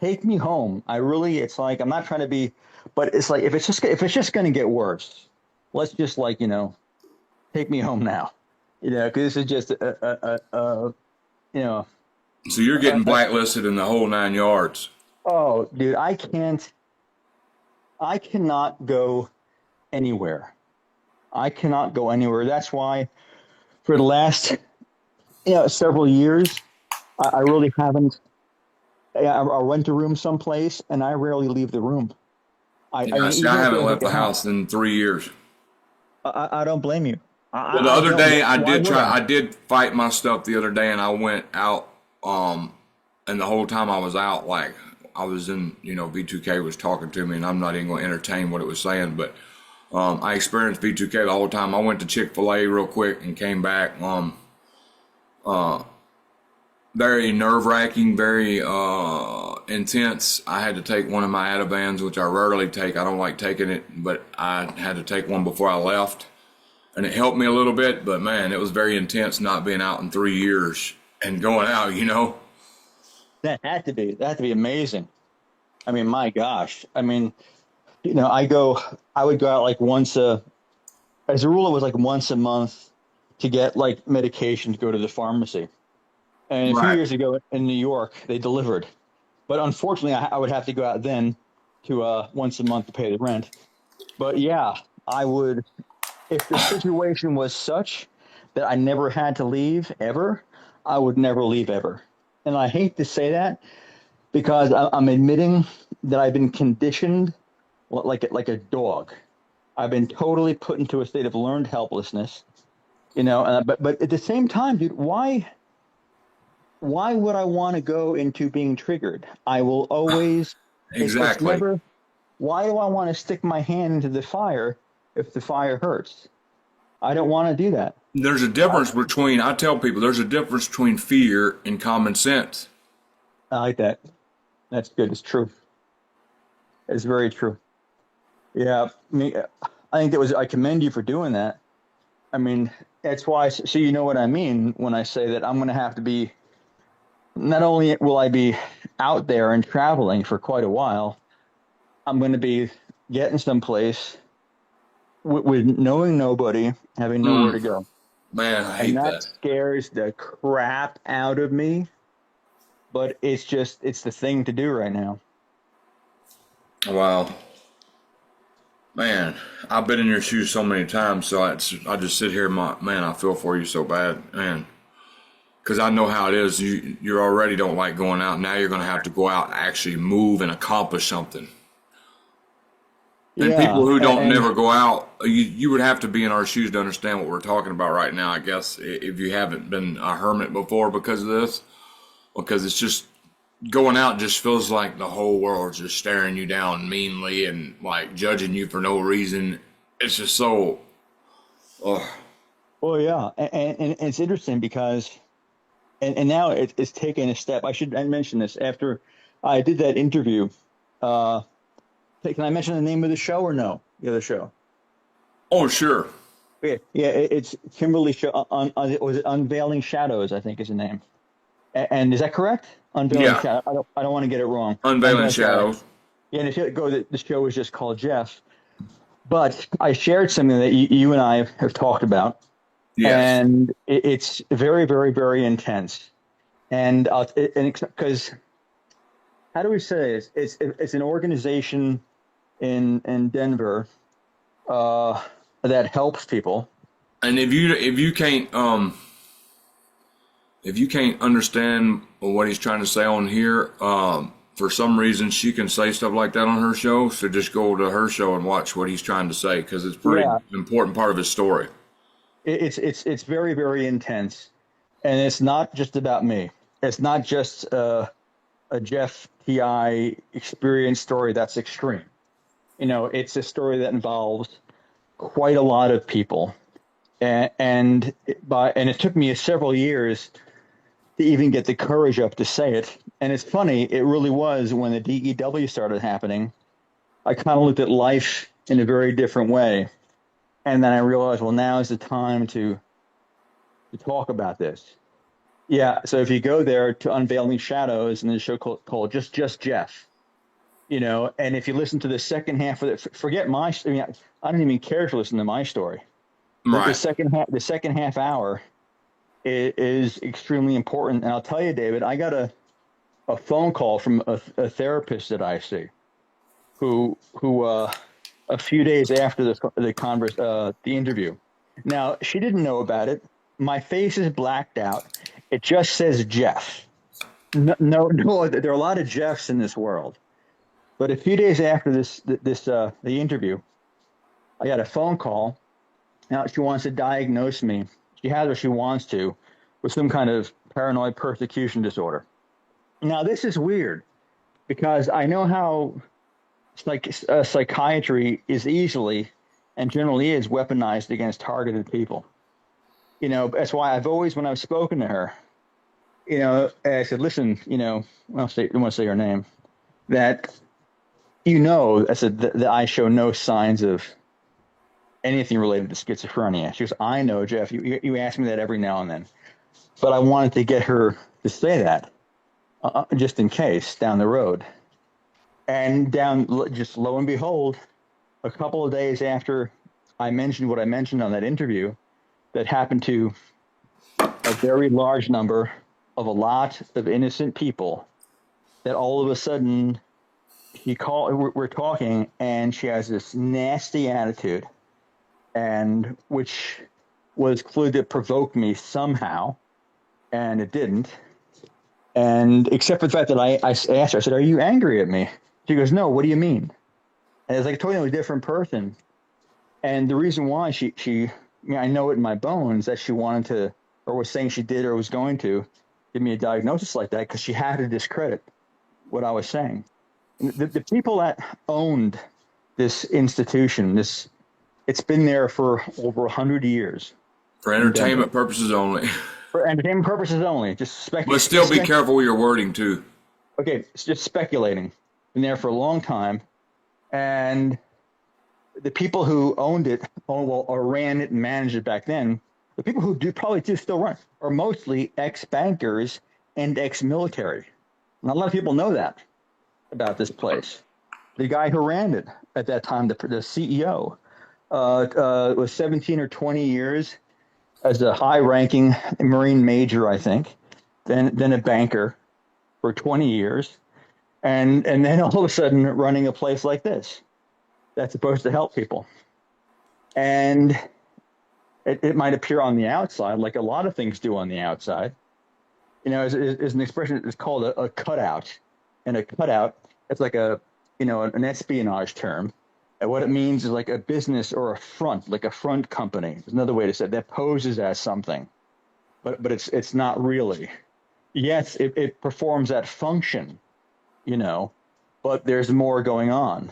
take me home. It's like I'm not trying to be, but it's like if it's just going to get worse, let's just like take me home now. Because this is just you know So you're uh, getting uh, blacklisted in the whole 9 yards. oh, dude, I cannot go anywhere. I cannot go anywhere. That's why for the last several years, I really haven't. I'll rent a room someplace, and I rarely leave the room. I Yeah, mean, see, I even if haven't there's left like the a house in 3 years. I don't blame you. Well, the I other don't. day Why would I? I did fight my stuff the other day and I went out, and the whole time I was out, like I was in, V2K was talking to me and I'm not even going to entertain what it was saying, but, I experienced V2K the whole time. I went to Chick-fil-A real quick and came back, very nerve-wracking, very, intense. I had to take one of my Ativans, which I rarely take. I don't like taking it, but I had to take one before I left. And it helped me a little bit, but man, it was very intense not being out in 3 years and going out. That had to be amazing. I mean, my gosh. I mean, I would go out like as a rule, it was like once a month to get like medication to go to the pharmacy. And a few Right. years ago in New York, they delivered. But unfortunately, I would have to go out then to once a month to pay the rent. But yeah, I would if the situation was such that I never had to leave ever, I would never leave ever. And I hate to say that because I'm admitting that I've been conditioned like a dog. I've been totally put into a state of learned helplessness. But at the same time, dude, why would I want to go into being triggered? I will always. It's Exactly. never. Why do I want to stick my hand into the fire if the fire hurts? I don't want to do that. I tell people, there's a difference between fear and common sense. I like that. That's good. It's true. It's very true. Yeah, I think I commend you for doing that. I mean, that's why. So you know what I mean when I say that I'm going to have to be. Not only will I be out there and traveling for quite a while, I'm going to be getting someplace with knowing nobody, having nowhere to Mm, go, man, I and hate that that. scares the crap out of me. But it's the thing to do right now. Wow. Man, I've been in your shoes so many times, so I just sit here, man, I feel for you so bad, man. Because I know how it is. You already don't like going out. Now you're going to have to go out and actually move and accomplish something. And people Yeah, who don't and never go out, you would have to be in our shoes to understand what we're talking about right now, I guess, if you haven't been a hermit before because of this. because it's just going out just feels like the whole world's just staring you down meanly and like judging you for no reason. It's just so, oh, Well, yeah, and it's interesting because and now it's taken a step. I mention this after I did that interview. Uh, hey, can I mention the name of the show or no? The other show. oh sure, Yeah, yeah, it's Kimberly show. Was it Unveiling Shadows? I think is the name. And is that correct? Unveiling yeah, Shadow. I don't want to get it wrong. Unveiling Unveiling Shadow. Shadows. Yeah, and if you go, the show was just called Jeff. But I shared something that you and I have talked about, Yes, and it's very, very, very intense. And because how do we say this? It's an organization in Denver uh, that helps people. and if you can't understand what he's trying to say on here, for some reason she can say stuff like that on her show. So just go to her show and watch what he's trying to say because it's a pretty Yeah, important part of his story. it's very, very intense, and it's not just about me. It's not just a Jeff Ti experience story that's extreme. It's a story that involves quite a lot of people, and it took me several years to even get the courage up to say it. And it's funny, it really was when the DEW started happening. I kind of looked at life in a very different way, and then I realized, well, now is the time to talk about this. Yeah, so if you go there to Unveiling Shadows and the show called just Jeff, and if you listen to the second half of it, forget my. I mean, I don't even care to listen to my story. The Right. second half hour is extremely important. And I'll tell you, David, I got a phone call from a therapist that I see who a few days after the interview. Now she didn't know about it. My face is blacked out. It just says Jeff. No, no, no. There are a lot of Jeffs in this world. But a few days after the interview, I got a phone call. Now she wants to diagnose me. She has or she wants to with some kind of paranoid persecution disorder. Now this is weird because I know how psychiatry is easily and generally is weaponized against targeted people. That's why I've always, when I've spoken to her, I said, listen, I want to say her name, that I said that I show no signs of anything related to schizophrenia. She goes, I know, Jeff. You ask me that every now and then, but I wanted to get her to say that just in case down the road. And just lo and behold, a couple of days after I mentioned what I mentioned on that interview, that happened to a very large number of a lot of innocent people, that all of a sudden we're talking, and she has this nasty attitude, and which was clue that provoked me somehow, and it didn't. And except for the fact that I asked her, I said, "Are you angry at me?" She goes, "No. What do you mean?" And it's like a totally different person. And the reason why I know it in my bones that she wanted to, or was saying she did, or was going to give me a diagnosis like that because she had to discredit what I was saying. The people that owned this institution, it's been there for over 100 years For in Denver entertainment purposes only. for entertainment purposes only. But still be careful with your wording too. Okay, it's just speculating. Been there for a long time, and the people who owned it, or ran it and managed it back then, the people who probably do still run, are mostly ex-bankers and ex-military. Not a lot of people know that about this place. The guy who ran it at that time, the CEO, was 17 or 20 years as a high-ranking Marine major, I think, then a banker for 20 years, and then all of a sudden running a place like this that's supposed to help people. And it might appear on the outside, like a lot of things do on the outside. As an expression, it's called a cutout. And a cutout, it's like an espionage term. And what it means is like a business or a front, like a front company. There's another way to say it, that poses as something, but it's not really. yes, it performs that function, you know, but there's more going on.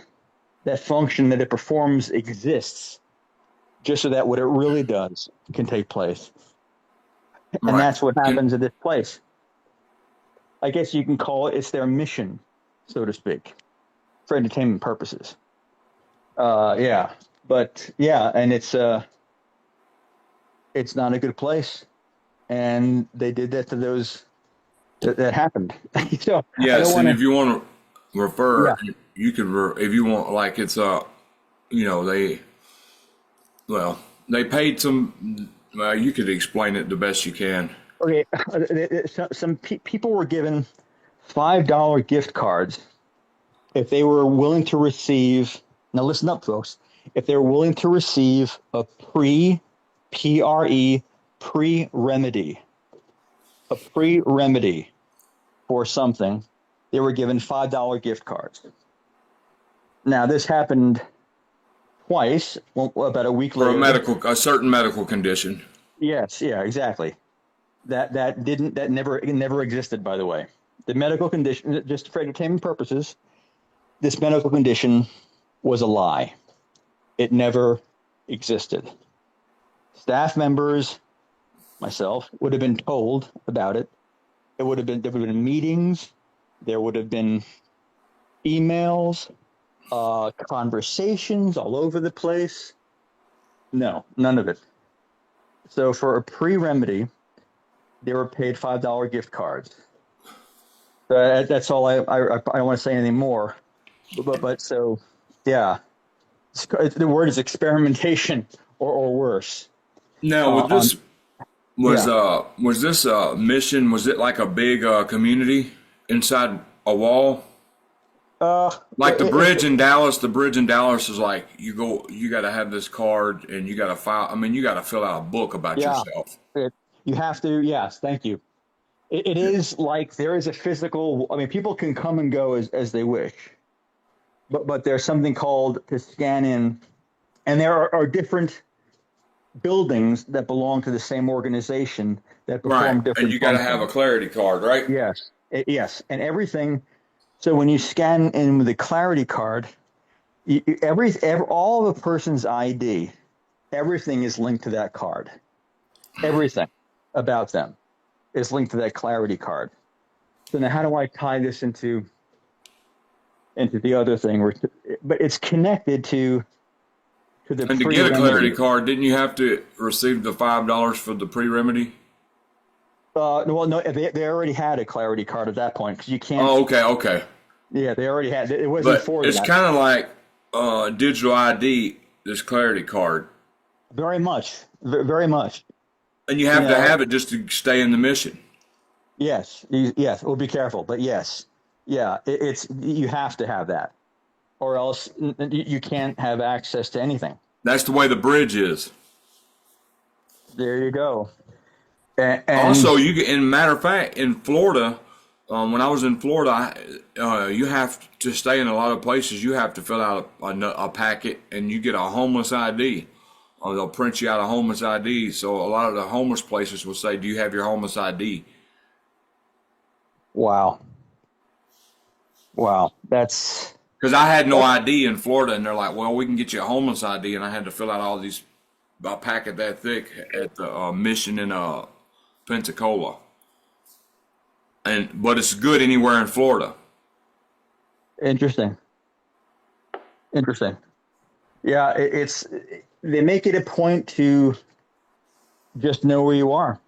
That function that it performs exists just so that what it really does can take place. And Right. that's what Can happens at this place. I guess you can call it's their mission, so to speak, for entertainment purposes. Yeah, but yeah, and it's not a good place, and they did that to those that happened. So I don't yes, want and to. if you want to refer, Yeah. you could if you want like it's you know they well they paid some. You could explain it the best you can. Okay. People were given $5 gift cards if they were willing to receive. Now listen up, folks. If they were willing to receive a pre remedy, a pre remedy for something, they were given $5 gift cards. Now this happened twice. Well, about a week For later. a certain medical condition. Yes, yeah, exactly. That never existed. By the way, the medical condition, just for entertainment purposes, this medical condition was a lie. It never existed. Staff members, myself, would have been told about it. There would have been meetings. There would have been emails, conversations all over the place. No, none of it. So for a pre-remedy, they were paid $5 gift cards. That's all I don't want to say anything more. But so yeah, the word is experimentation or worse. Now, with On this Yeah, was this mission? Was it like a big community inside a wall? Like the it, bridge in Dallas, the bridge in Dallas is like you got to have this card and you got to file. I mean, you got to fill out a book about yeah, yourself. you have to. Yes, thank you. It is like there is a physical. I mean, people can come and go as they wish, but there's something called to scan in, and there are different buildings that belong to the same organization that Right, perform and different you got to have a functions. clarity card, right? Yes, yes, and everything. So when you scan in with the Clarity card, all of a person's ID, everything is linked to that card. Everything about them is linked to that Clarity card. So now, how do I tie this into the other thing? But it's connected to the And to get a clarity pre-remedy. card, didn't you have to receive the $5 for the pre-remedy? Well, no, they already had a Clarity card at that point because you can't. Oh, okay, okay. Yeah, they already had. It wasn't But for it's that. kind of like digital ID, this clarity card, Very much, very much. and you You have to know, have it just to stay in the mission. yes, yes. Well, be careful, but yes, yeah. It's you have to have that, or else you can't have access to anything. That's the way the bridge is. There you go. And Also, in matter of fact, in Florida, when I was in Florida, you have to stay in a lot of places. You have to fill out a packet, and you get a homeless ID. Or they'll print you out a homeless ID. So a lot of the homeless places will say, "Do you have your homeless ID?" wow, wow, that's Because I had no that's ID in Florida, and they're like, "Well, we can get you a homeless ID," and I had to fill out all these a packet that thick at the mission in Pensacola. But it's good anywhere in Florida. interesting. Interesting. Yeah, it's they make it a point to just know where you are.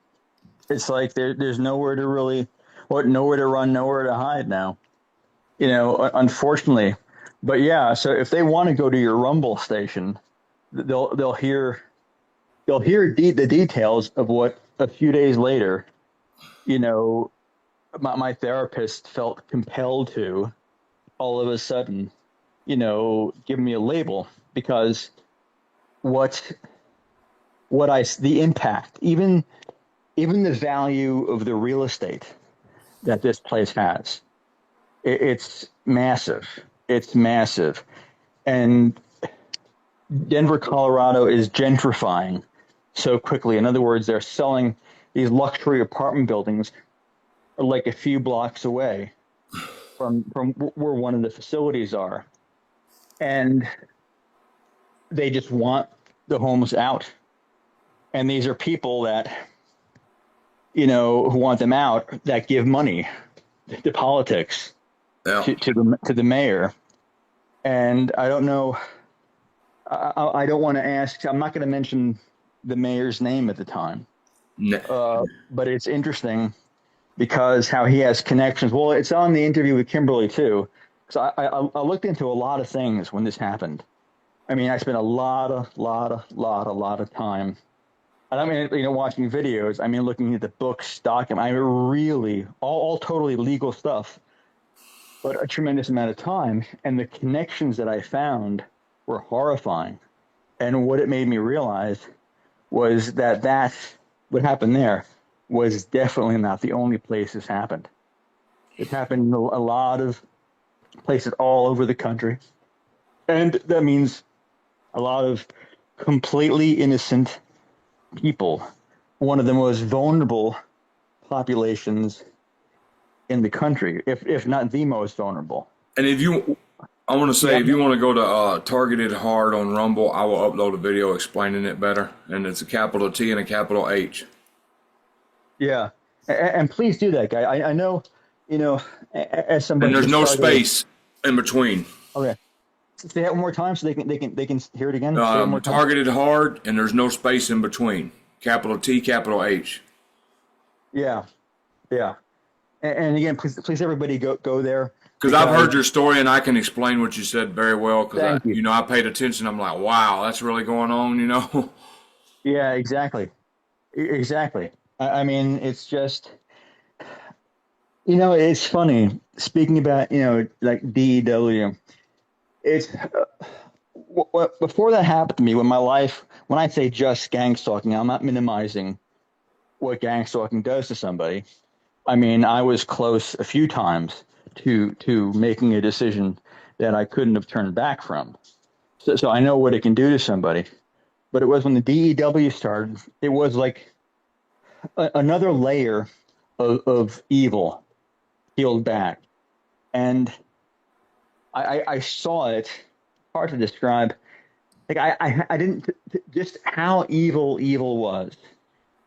It's like there's nowhere to really, or nowhere to run, nowhere to hide now. Unfortunately. But yeah, so if they want to go to your Rumble station, they'll hear the details of what a few days later, you know, my therapist felt compelled to all of a sudden, give me a label because what the impact, even the value of the real estate that this place has, it's massive. It's massive. And Denver, Colorado is gentrifying so quickly. In other words, they're selling these luxury apartment buildings are like a few blocks away from where one of the facilities are, and they just want the homeless out. And these are people that who want them out that give money to politics Yeah. to the mayor. And I don't know. I don't want to ask. I'm not going to mention the mayor's name at the time. Ne- But it's interesting because how he has connections. Well, it's on the interview with Kimberly too. So I looked into a lot of things when this happened. I mean, I spent a lot of time. And I mean, watching videos. I mean, looking at the books, document. I mean, really, all totally legal stuff, but a tremendous amount of time. And the connections that I found were horrifying. And what it made me realize was that what happened there was definitely not the only place this happened. It happened in a lot of places all over the country. And that means a lot of completely innocent people, one of the most vulnerable populations in the country, if not the most vulnerable. and if you, I want to say, Yeah, if you want to go to Targeted Hard on Rumble, I will upload a video explaining it better. And it's a capital T and a capital H. yeah. And please do that, guy. I know, as And somebody there's just no started. space in between. Okay. Say that one more time so they can hear it again. Say it one more time. Targeted Hard, and there's no space in between. Capital T, capital H. Yeah, yeah. And again, please, everybody go there Because I've heard your story, and I can explain what you said very well. Because Thank you. I paid attention. I'm like, wow, that's really going on. Yeah, exactly, exactly. I mean, it's just it's funny speaking about like DEW. It's before that happened to me when I say just gang stalking, I'm not minimizing what gang stalking does to somebody. I mean, I was close a few times to making a decision that I couldn't have turned back from. So I know what it can do to somebody. But it was when the DEW started, it was like another layer of evil peeled back. And I saw it, hard to describe. Like I didn't just how evil was.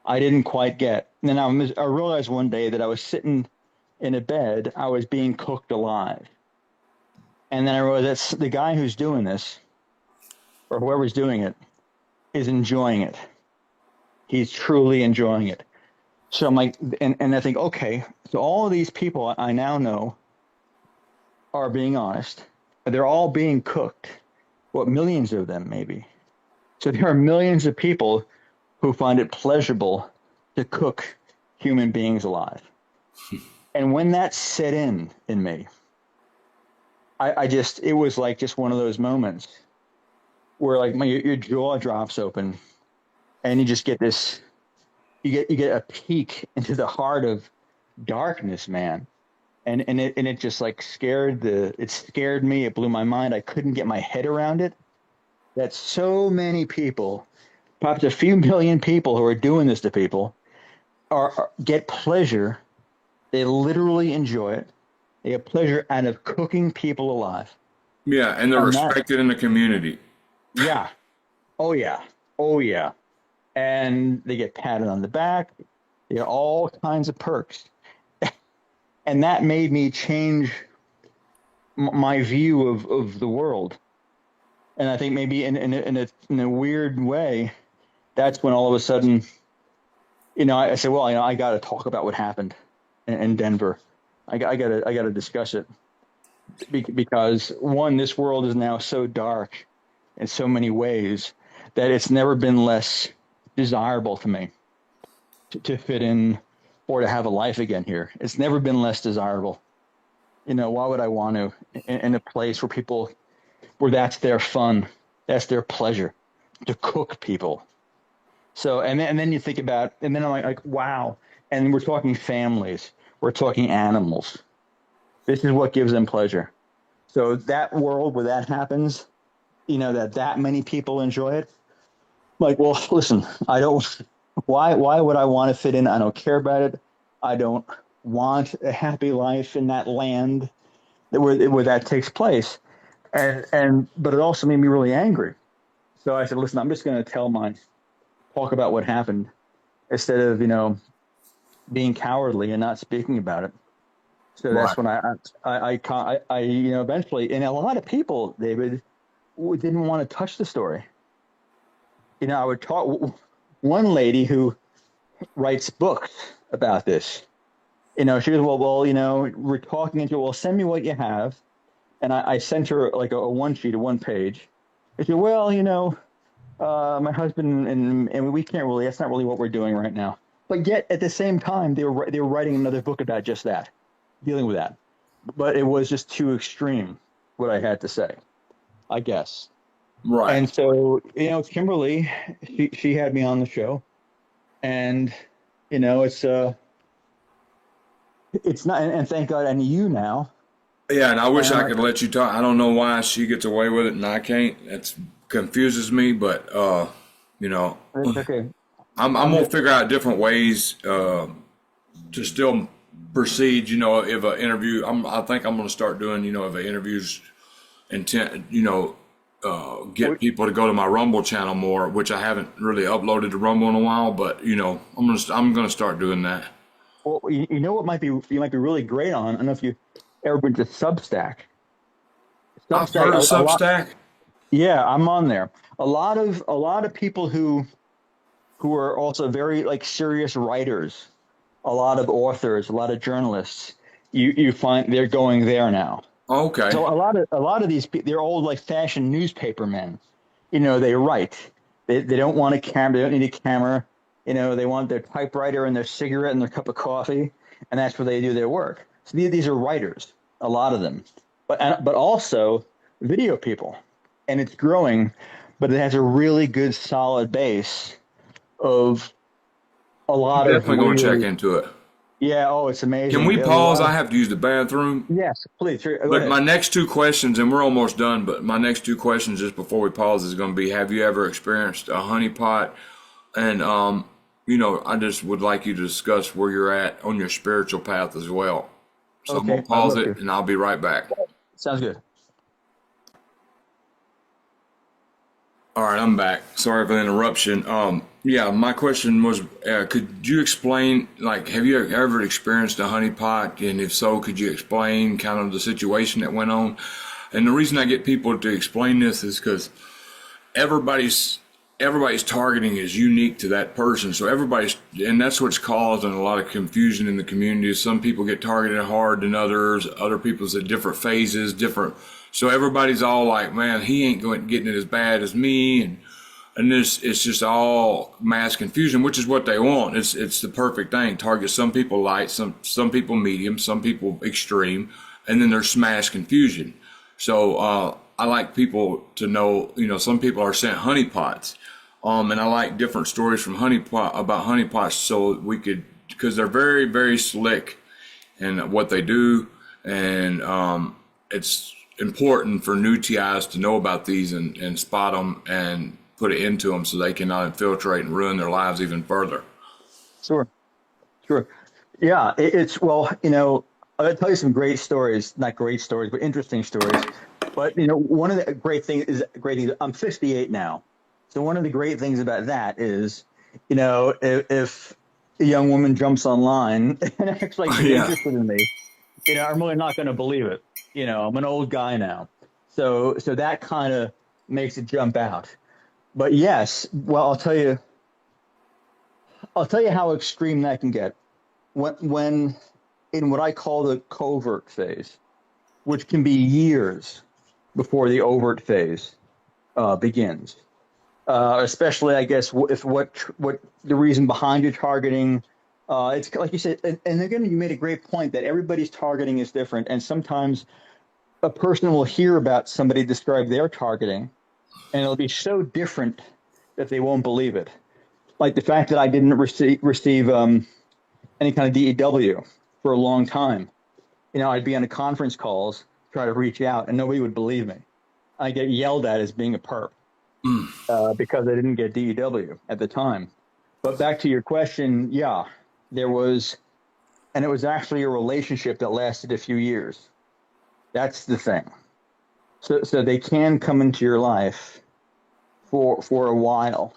I didn't quite get. And then I realized one day that I was sitting in a bed, I was being cooked alive. And then I realized that's the guy who's doing this, or whoever's doing it, is enjoying it. He's truly enjoying it. So I'm like, and I think, okay, so all of these people I now know are being honest. They're all being cooked. What, millions of them, maybe. So there are millions of people who find it pleasurable to cook human beings alive. And when that set in me, it was like just one of those moments where like your jaw drops open and you just get this, you get a peek into the heart of darkness, man. And it just like it scared me. It blew my mind. I couldn't get my head around it. That so many people, perhaps a few million people who are doing this to people, get pleasure. They literally enjoy it. They get pleasure out of cooking people alive. Yeah, and they're And that, respected in the community. yeah, oh yeah, oh yeah, and they get patted on the back. They get all kinds of perks, and that made me change my view of the world. And I think maybe in a weird way, that's when all of a sudden, I said, well, I got to talk about what happened in Denver. I got to discuss it because one, this world is now so dark in so many ways that it's never been less desirable to me to fit in or to have a life again here. It's never been less desirable. Why would I want to in a place where that's their fun, that's their pleasure to cook people. So, and then you think about, and then I'm like, wow. And we're talking families, we're talking animals. This is what gives them pleasure. So that world where that happens, that many people enjoy it. Like, well, listen, I don't. Why would I want to fit in? I don't care about it. I don't. want a happy life in that land where that takes place. And but it also made me really angry. So I said, listen, I'm just going to talk about what happened instead of being cowardly and not speaking about it. So Right. that's when eventually, and a lot of people, David, didn't want to touch the story. I would talk one lady who writes books about this. She goes, we're talking into it. Well, send me what you have. And I sent her like a one sheet, a one page. I said, well, my husband and we can't really. That's not really what we're doing right now. But yet, at the same time, they were writing another book about just that, dealing with that. But it was just too extreme, what I had to say, I guess. Right. And so, Kimberly, she had me on the show, and it's not. And thank God, I knew you now. Yeah, and I wish And I'm I like, could let you talk. I don't know why she gets away with it and I can't. It confuses me, but you know, it's okay. I'm I'm gonna just figure out different ways to still proceed. If an interview, I think I'm gonna start doing. If an interview's intent, get people to go to my Rumble channel more, which I haven't really uploaded to Rumble in a while. But I'm gonna start doing that. well, you know what you might be really great on. I don't know if you ever been to Substack. I've Substack, heard of a lot. Substack. Yeah, I'm on there. A lot of people who are also very like serious writers, a lot of authors, a lot of journalists. You find they're going there now. Okay. So a lot of these they're old like fashioned newspaper men. They write. They don't want a camera. They don't need a camera. They want their typewriter and their cigarette and their cup of coffee, and that's where they do their work. So these are writers, a lot of them, but also video people, and it's growing, but it has a really good solid base of a I'm lot of definitely gonna check really, into it. yeah. Oh, it's Can amazing. we There's a pause? lot of, I have to use the bathroom. yes, please, sure, go But ahead. my next two questions, and we're almost done, but my next two questions just before we pause is going to be, have you ever experienced a honeypot? And, I just would like you to discuss where you're at on your spiritual path as well. So I'm going Okay, to I'd pause love it to. and I'll be right back. Sounds good. All right, I'm back. Sorry for the interruption. Yeah, my question was, could you explain, like, have you ever experienced a honeypot? And if so, could you explain kind of the situation that went on? And the reason I get people to explain this is because everybody's everybody's targeting is unique to that person. So and that's what's causing a lot of confusion in the community. Some people get targeted hard than others. Other people's at different phases, different. So everybody's all like, man, he ain't getting it as bad as me. And this, it's just all mass confusion, which is what they want. It's the perfect thing. Target some people light, some people medium, some people extreme, and then there's smash confusion. So I like people to know, some people are sent honeypots, and I like different stories from about honeypots, so we could, because they're very very slick in what they do, and it's important for new TIs to know about these and spot them and put it into them so they cannot infiltrate and ruin their lives even further. Sure, sure. Yeah, it's well, I'll tell you some great stories, not great stories, but interesting stories. But one of the great things. I'm 58 now, so one of the great things about that is, if a young woman jumps online and acts like she's Yeah. interested in me, I'm really not going to believe it. I'm an old guy now, so that kind of makes it jump out. But yes, well, I'll tell you how extreme that can get. When in what I call the covert phase, which can be years before the overt phase begins. Especially, I guess, if what the reason behind your targeting. It's like you said, and again, you made a great point that everybody's targeting is different, and sometimes a person will hear about somebody describe their targeting, and it'll be so different that they won't believe it. Like the fact that I didn't receive any kind of DEW for a long time. I'd be on the conference calls, try to reach out, and nobody would believe me. I get yelled at as being a perp because I didn't get DEW at the time. But back to your question, yeah, there was. and it was actually a relationship that lasted a few years. That's the thing. So they can come into your life for a while,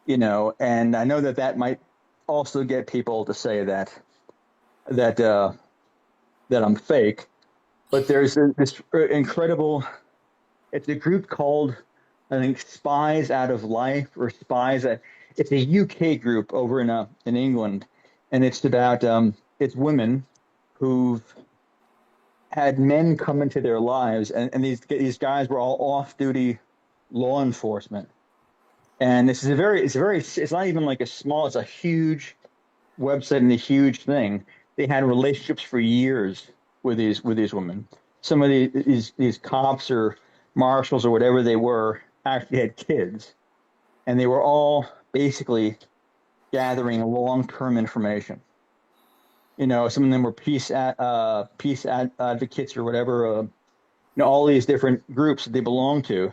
and I know that that might also get people to say that that I'm fake, but there's this incredible. It's a group called, I think, Spies Out of Life or Spies. It's a UK group over in England, and it's about it's women who've had men come into their lives, and these guys were all off duty law enforcement. And this is it's not even like a small, it's a huge website and a huge thing. They had relationships for years with these women. Some of these cops or marshals or whatever they were actually had kids, and they were all basically gathering long term information. Some of them were advocates or whatever. All these different groups that they belonged to,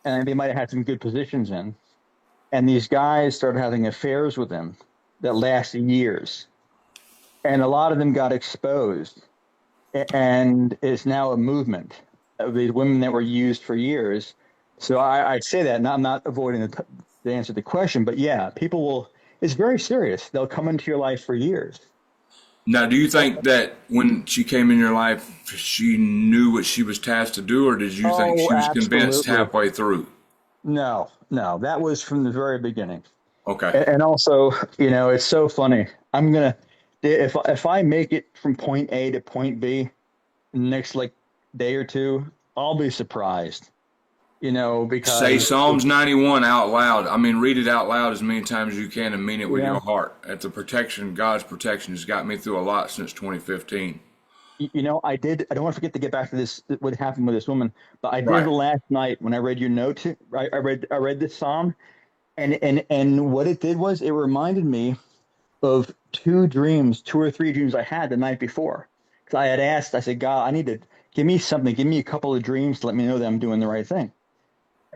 and they might have had some good positions in. And these guys started having affairs with them that lasted years, and a lot of them got exposed, and it's now a movement of these women that were used for years. So I say that, and I'm not avoiding the answer to the question, but yeah, people will. It's very serious. They'll come into your life for years. Now, do you think that when she came in your life, she knew what she was tasked to do, or did you think Oh, she was convinced absolutely. halfway through? No, no, that was from the very beginning. Okay. And also, it's so funny. I'm gonna if I make it from point A to point B in the next like day or two, I'll be surprised. Say Because Psalms 91 out loud. I mean, read it out loud as many times as you can and mean it with yeah, your heart. At the protection, God's protection has got me through a lot since 2015. I did. I don't want to forget to get back to this. What happened with this woman? But I did Right. last night when I read your note. I read this psalm, and what it did was it reminded me of two or three dreams I had the night before. Because I had asked, I said, God, I need to give me something, give me a couple of dreams to let me know that I'm doing the right thing.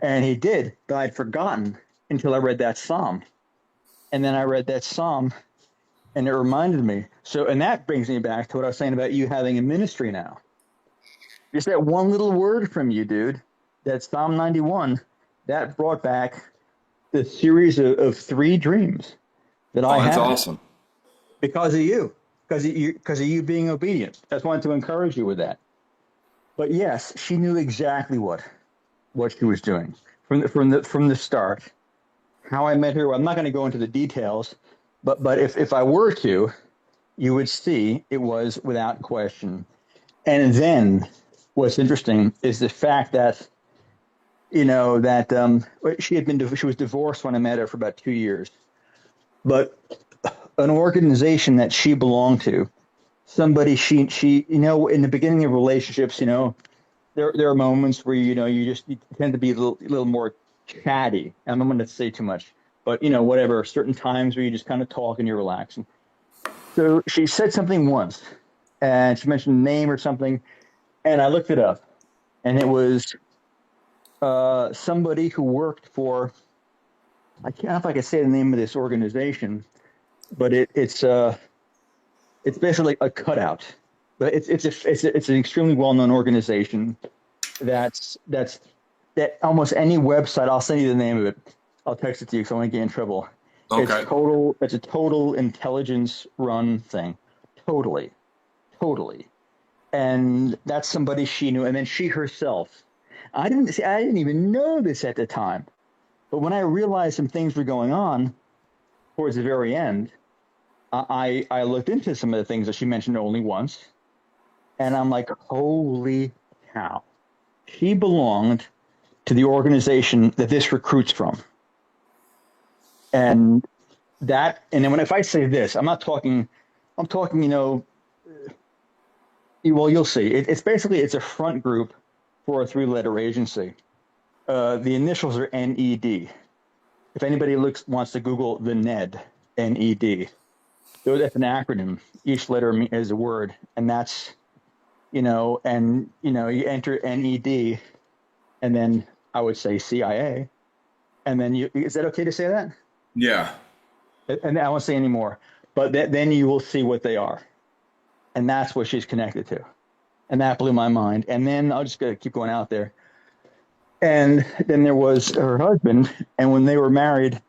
And he did, but I'd forgotten until I read that psalm. And then I read that psalm and it reminded me. So, and that brings me back to what I was saying about you having a ministry now. Just that one little word from you, dude, that Psalm 91, that brought back the series of three dreams that I Oh, that's had awesome. because of you, because of you being obedient. I just wanted to encourage you with that. But yes, she knew exactly what she was doing from the start. How I met her, well, I'm not going to go into the details, but if I were to, you would see it was without question. And then what's interesting is the fact that she was divorced when I met her for about 2 years, but an organization that she belonged to, somebody she in the beginning of relationships, there are moments where you tend to be a little more chatty. I'm not going to say too much, but whatever. Certain times where you just kind of talk and you're relaxing. So she said something once, and she mentioned a name or something, and I looked it up, and it was somebody who worked for. I can't know if I can say the name of this organization, but it's basically a cutout. But it's an extremely well known organization that's that almost any website. I'll send you the name of it. I'll text it to you because I want to get in trouble. Okay. It's a total intelligence run thing, totally, totally. And that's somebody she knew, and then she herself. I didn't even know this at the time, but when I realized some things were going on towards the very end, I looked into some of the things that she mentioned only once, and I'm like, holy cow! She belonged to the organization that this recruits from. And and then if I say this, I'm talking, well, you'll see. It's basically, it's a front group for a three-letter agency. The initials are NED. If anybody wants to Google the NED, that's an acronym. Each letter is a word, and that's, you enter NED, and then I would say CIA, and then is that okay to say that? Yeah. And I won't say any more. but then you will see what they are, and that's what she's connected to, and that blew my mind. And then I'll just keep going out there. And then there was her husband, and when they were married,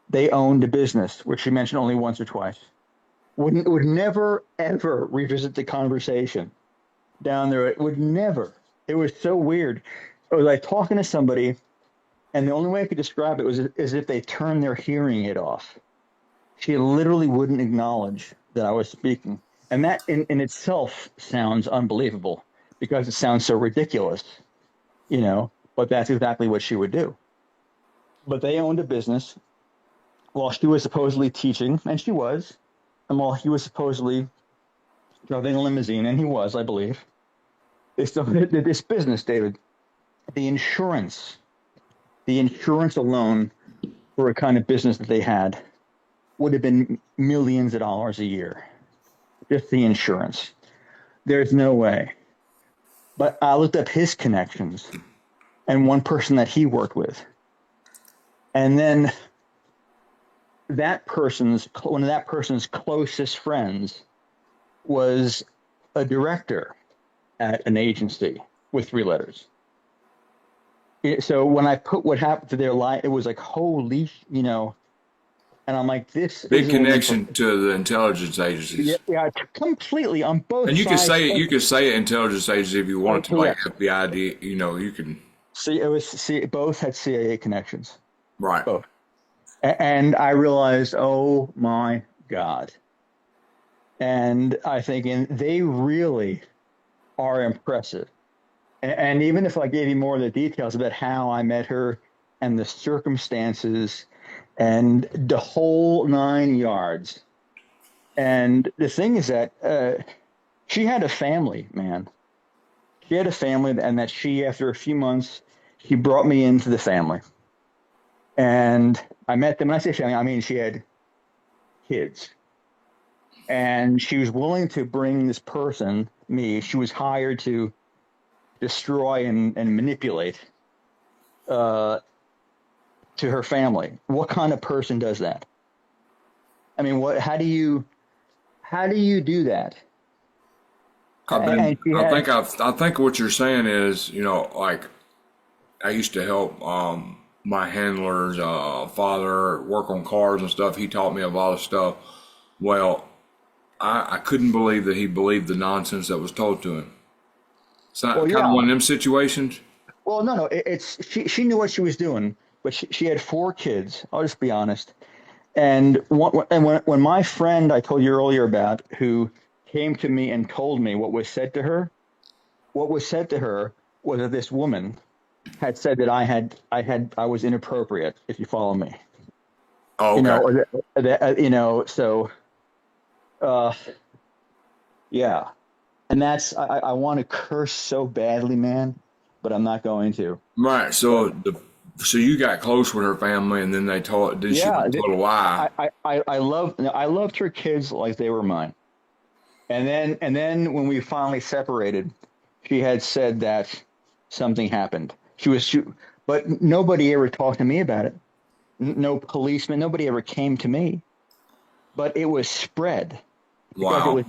they owned a business, which she mentioned only once or twice. Would never ever revisit the conversation down there. It would never. It was so weird. It was like talking to somebody, and the only way I could describe it was as if they turned their hearing aid off. She literally wouldn't acknowledge that I was speaking. And that in itself sounds unbelievable because it sounds so ridiculous, you know, but that's exactly what she would do. But they owned a business while she was supposedly teaching, and she was, and while he was supposedly driving a limousine, and he was, I believe. They still did this business, David. The insurance, the insurance alone for a kind of business that they had would have been millions of dollars a year. Just the insurance. There's no way. But I looked up his connections and one person that he worked with. And then one of that person's closest friends was a director at an agency with three letters. So when I put what happened to their life, it was like, holy, you know, and I'm like, this Big is connection to the intelligence agencies. yeah, completely on both And you can sides. say it. You can say it intelligence agency if you want to, like Correct. FBI. You know, you can. Both had CIA connections, Right. both, and I realized, oh my God, and I think, and they really are impressive. And even if I gave you more of the details about how I met her and the circumstances and the whole 9 yards. And the thing is that she had a family, man. She had a family, and that after a few months, she brought me into the family. And I met them. When I say family, I mean she had kids. And she was willing to bring this person, me, she was hired to destroy and manipulate to her family. What kind of person does that? I mean, how do you do that? And she I had, think I think what you're saying is, you know, like I used to help my handler's father work on cars and stuff. He taught me a lot of stuff. Well, I couldn't believe that he believed the nonsense that was told to him. It's not well, kind of yeah. one of them situations. Well, no. It's she knew what she was doing, but she had 4 kids. I'll just be honest. And when my friend I told you earlier about, who came to me and told me what was said to her, was that this woman had said that I was inappropriate, if you follow me. Oh, You okay. know, or you know, so uh, yeah. And I want to curse so badly, man, but I'm not going to. Right. But So you got close with her family, and then they told. Then she yeah, told a lie. I loved her kids like they were mine. And then when we finally separated, she had said that something happened. But nobody ever talked to me about it. No policeman, nobody ever came to me. But it was spread because Wow.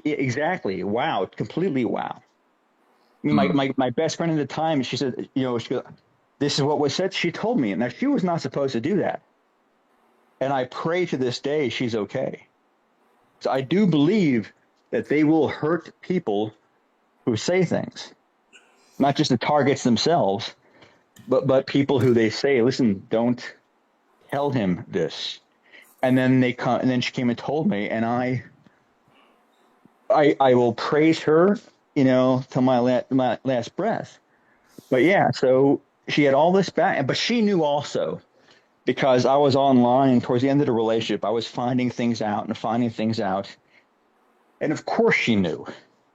exactly wow, completely wow. I mean, Hmm. my best friend at the time, she said, you know, this is what was said. She told me, and now she was not supposed to do that. And I pray to this day she's okay. So I do believe that they will hurt people who say things, not just the targets themselves, but people who they say, listen, don't tell him this. And then they come, and then she came and told me, and I will praise her, you know, till my last breath. But yeah, so she had all this back, but she knew also because I was online towards the end of the relationship. I was finding things out and finding things out, and of course she knew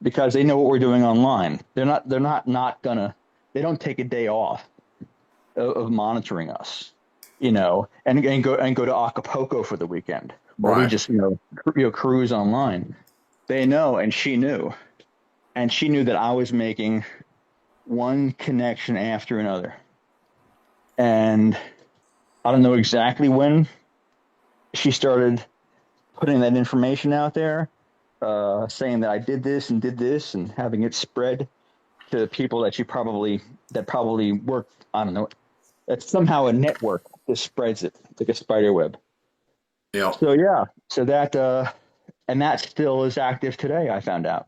because they know what we're doing online. They're not gonna. They don't take a day off of monitoring us, you know, and go to Acapulco for the weekend, or we Right. just cruise online. They know, and she knew that I was making one connection after another, and I don't know exactly when she started putting that information out there, saying that I did this and having it spread to people that probably work. I don't know. That's somehow a network that spreads it like a spider web. Yeah. So yeah, so that and that still is active today. I found out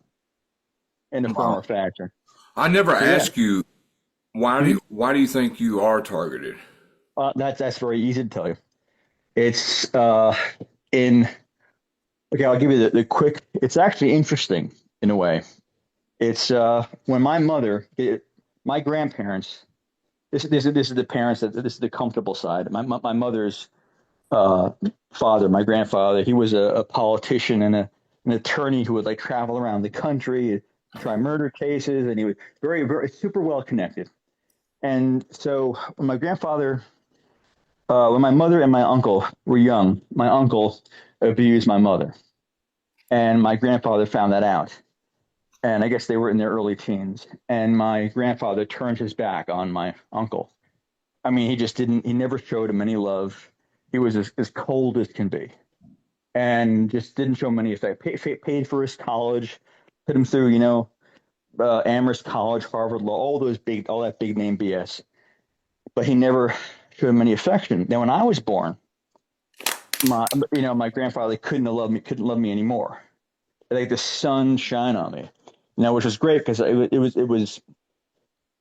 in a form or Wow. fashion. I never So yeah, asked you hmm? why do you think you are targeted? that's very easy to tell you. It's in okay. I'll give you the quick. It's actually interesting in a way. It's when my grandparents. This is the parents that this is the comfortable side. My mother's uh, father, my grandfather, he was a politician and an attorney who would like travel around the country, try murder cases, and he was very super well connected. And so when my mother and my uncle were young, my uncle abused my mother, and my grandfather found that out. And I guess they were in their early teens. And my grandfather turned his back on my uncle. I mean, he just didn't. He never showed him any love. He was as cold as can be, and just didn't show him any effect. Paid for his college, put him through, Amherst College, Harvard Law, all that big name BS. But he never showed him any affection. Now, when I was born, my grandfather couldn't love me anymore. Like the sun shine on me, which was great because it was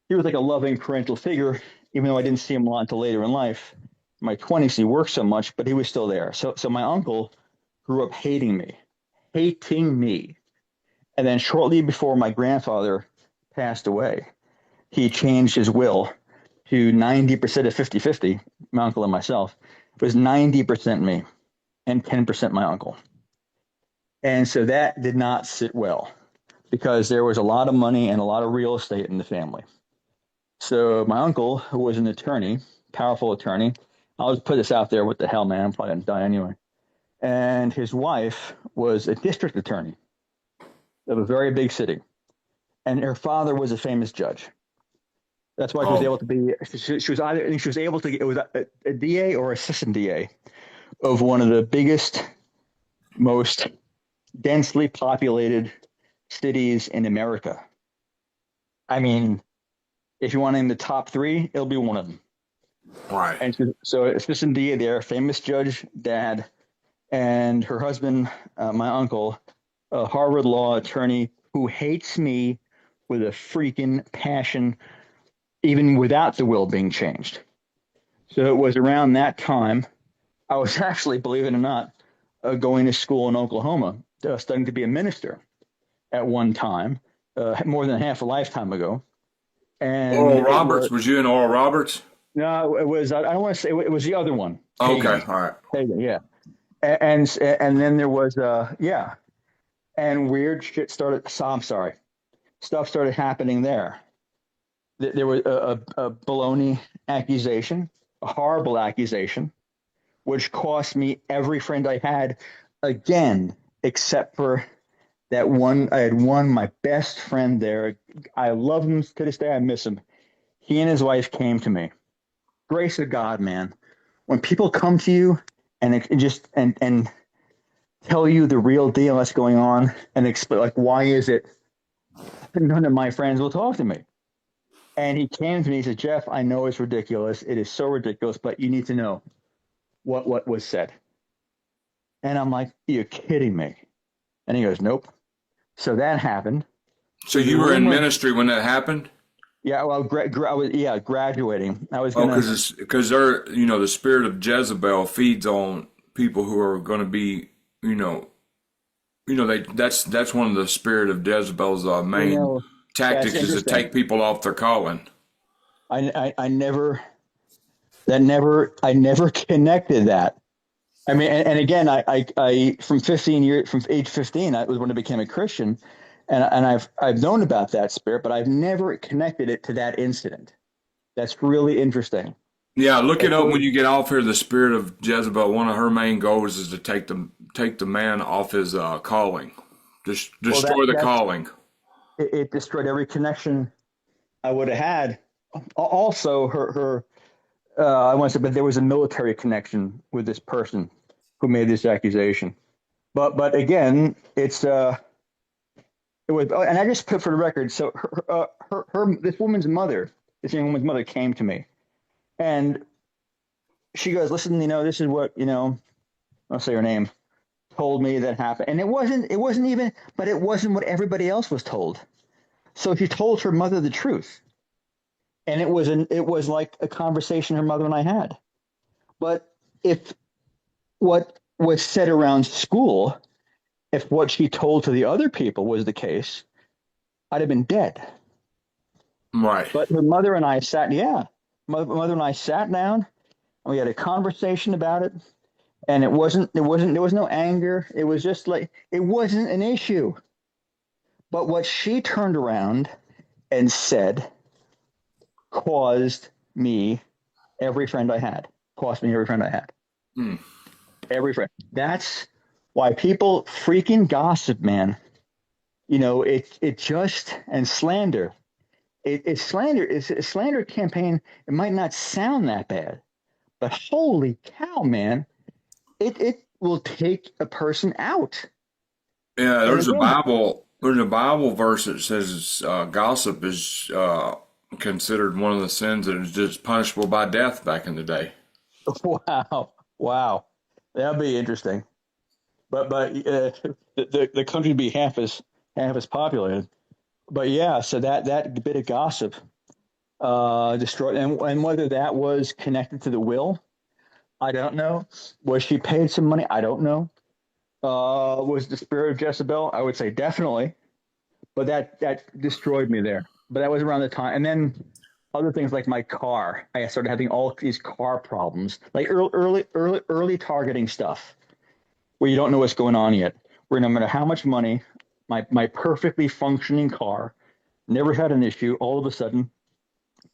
he was like a loving parental figure, even though I didn't see him a lot until later in life. In my 20s, he worked so much, but he was still there. So my uncle grew up hating me. And then shortly before my grandfather passed away, he changed his will to 90% of 50-50, my uncle and myself. It was 90% me and 10% my uncle. And so that did not sit well because there was a lot of money and a lot of real estate in the family. So my uncle, who was an attorney, powerful attorney, I'll just put this out there. What the hell, man? I'm probably gonna die anyway. And his wife was a district attorney of a very big city, and her father was a famous judge. That's why she was Oh, able to be. She was either she was able to get it was a DA or assistant DA of one of the biggest, most densely populated cities in America. I mean, if you want to name the top three, it'll be one of them. right. And so assistant DA there, famous judge, dad, and her husband, my uncle, a Harvard law attorney who hates me with a freaking passion, even without the will being changed. So it was around that time. I was actually, believe it or not, going to school in Oklahoma, studying to be a minister at one time, more than half a lifetime ago. And Oral it Roberts, was, was you in Oral Roberts? no, it was, I don't want to say, it was the other one, Okay, Hagen. all right. Hagen, yeah. And then there was, yeah. And weird shit started, so I'm sorry, stuff started happening there. There was a baloney accusation, a horrible accusation, which cost me every friend I had again, except for that one. I had one, my best friend there. I love him to this day. I miss him. He and his wife came to me. Grace of God, man. When people come to you and it just and tell you the real deal that's going on and explain like why is it none of my friends will talk to me. And he came to me. He said, "Jeff, I know it's ridiculous. It is so ridiculous, but you need to know what was said." And I'm like, "You're kidding me." And he goes, "Nope." So that happened. So There's a you were in rumor. ministry when that happened? Yeah, well, I was graduating. I was Oh, gonna. because they're the spirit of Jezebel feeds on people who are going to be you know that's one of the spirit of Jezebel's You main know, that's tactics is to interesting. take people off their calling. I never I never connected that. I mean, and again, I from 15 years from age 15, I was when I became a Christian, and I've known about that spirit, but I've never connected it to that incident. That's really interesting. Yeah, look it It up when goes, you get off here. The spirit of Jezebel. One of her main goals is to take the man off his calling, just well, destroy the that's calling. it destroyed every connection I would have had. Also, her I want to say, but there was a military connection with this person who made this accusation. but again, it was, and I just put for the record. So this woman's mother, this young woman's mother, came to me, and she goes, "Listen, this is what I'll say her name told me that happened, and it wasn't even, but it wasn't what everybody else was told. So she told her mother the truth, and it was like a conversation her mother and I had. But if what was said around school, if what she told to the other people was the case, I'd have been dead. Right. But her mother and I sat, yeah, mother and I sat down and we had a conversation about it. And there was no anger. It was just like, it wasn't an issue. But what she turned around and said caused me every friend I had, cost me every friend I had, Hmm. every friend. That's why people freaking gossip, man. It just, and slander. It's slander. It's a slander campaign. It might not sound that bad, but holy cow, man, it will take a person out. Yeah, And there's a again, Bible. There's a Bible verse that says gossip is considered one of the sins that is just punishable by death back in the day. wow, wow, that'd be interesting. But the country would be half as populated. But yeah, so that bit of gossip destroyed, and whether that was connected to the will, I don't know. Was she paid some money? I don't know. Was the spirit of Jezebel? I would say definitely, but that destroyed me there. But that was around the time, and then other things like my car. I started having all these car problems, like early targeting stuff, where you don't know what's going on yet. Where no matter how much money, my perfectly functioning car never had an issue. All of a sudden,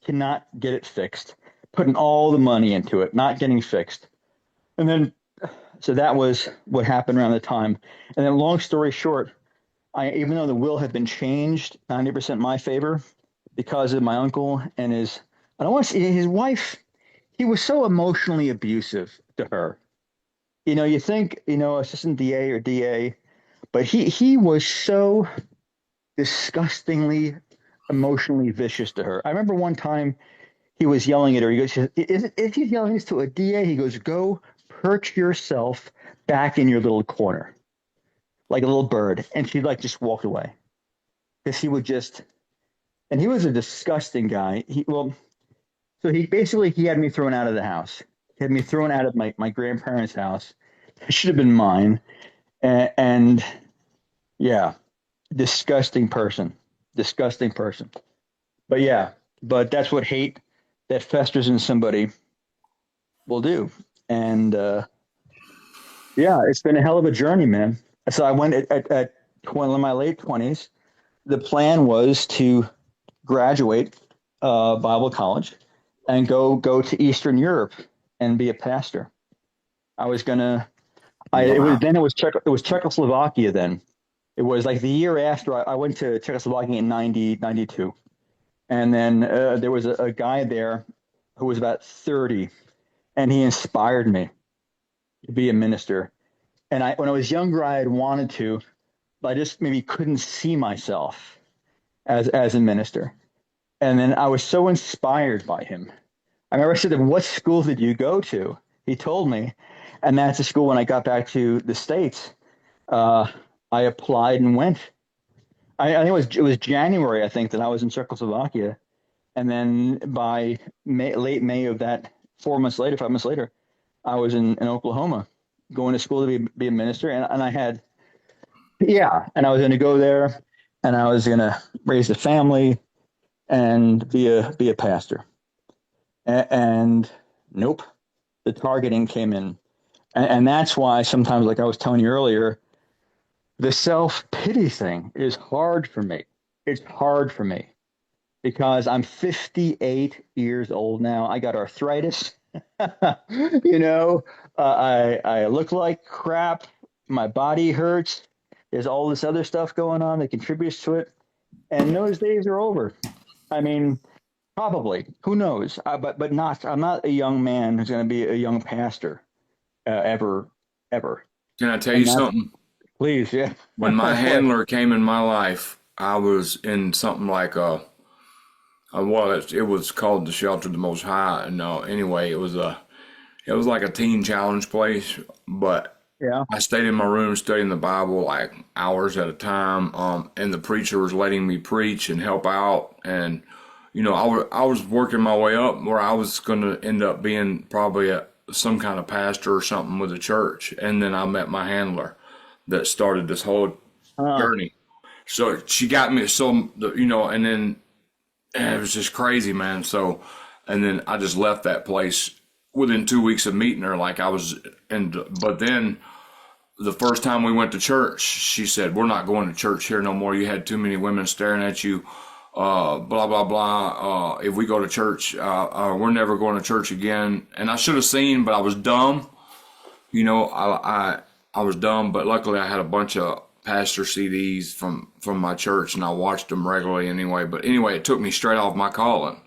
cannot get it fixed. Putting all the money into it, not getting fixed, and then so that was what happened around the time. And then, long story short, even though the will had been changed 90% in my favor because of my uncle and I don't want to say his wife, he was so emotionally abusive to her. You think, assistant DA or DA, but he was so disgustingly emotionally vicious to her. I remember one time he was yelling at her. He goes, if he's yelling this to a DA, he goes, go perch yourself back in your little corner like a little bird. And she like just walked away because he would just, and he was a disgusting guy. So he had me thrown out of the house. He had me thrown out of my grandparents' house. It should have been mine. And yeah, disgusting person, disgusting person. But yeah, but that's what hate that festers in somebody will do. And yeah, it's been a hell of a journey, man. So I went at in my late 20s. The plan was to graduate Bible college and go to Eastern Europe and be a pastor. I was gonna. Wow. It was Czechoslovakia then. It was like the year after I went to Czechoslovakia in 92. And then there was a guy there who was about 30, and he inspired me to be a minister. And when I was younger, I had wanted to, but I just maybe couldn't see myself as a minister. And then I was so inspired by him. I remember I said to him, "What school did you go to?" He told me, and that's the school. When I got back to the States, uh, I applied and went. I think it was January. I think that I was in Czechoslovakia, and then by late May of that, 4 months later, 5 months later, I was in Oklahoma, going to school to be a minister, and I had, yeah, and I was going to go there, and I was going to raise a family and be a pastor, and nope, the targeting came in, and that's why sometimes, like I was telling you earlier, the self pity thing is hard for me. It's hard for me because I'm 58 years old now. I got arthritis. you know, I look like crap. My body hurts. There's all this other stuff going on that contributes to it, and those days are over. I mean, probably. Who knows? But not. I'm not a young man who's going to be a young pastor ever, ever. Can I tell you And that's something? Please, yeah. When my Boy, handler came in my life, I was in something like well, it was called the Shelter of the Most High. No, anyway, it was like a teen challenge place, but yeah. I stayed in my room studying the Bible like hours at a time. And the preacher was letting me preach and help out, and I was working my way up where I was going to end up being probably some kind of pastor or something with a church. And then I met my handler that started this whole Uh, journey. So she got me and then it was just crazy, man. So, and then I just left that place within 2 weeks of meeting her. Like I was, but then the first time we went to church, she said, "We're not going to church here no more. You had too many women staring at you. Blah blah blah. If we go to church, we're never going to church again." And I should have seen, but I was dumb. I was dumb, but luckily I had a bunch of pastor CDs from my church, and I watched them regularly anyway. But anyway, it took me straight off my calling.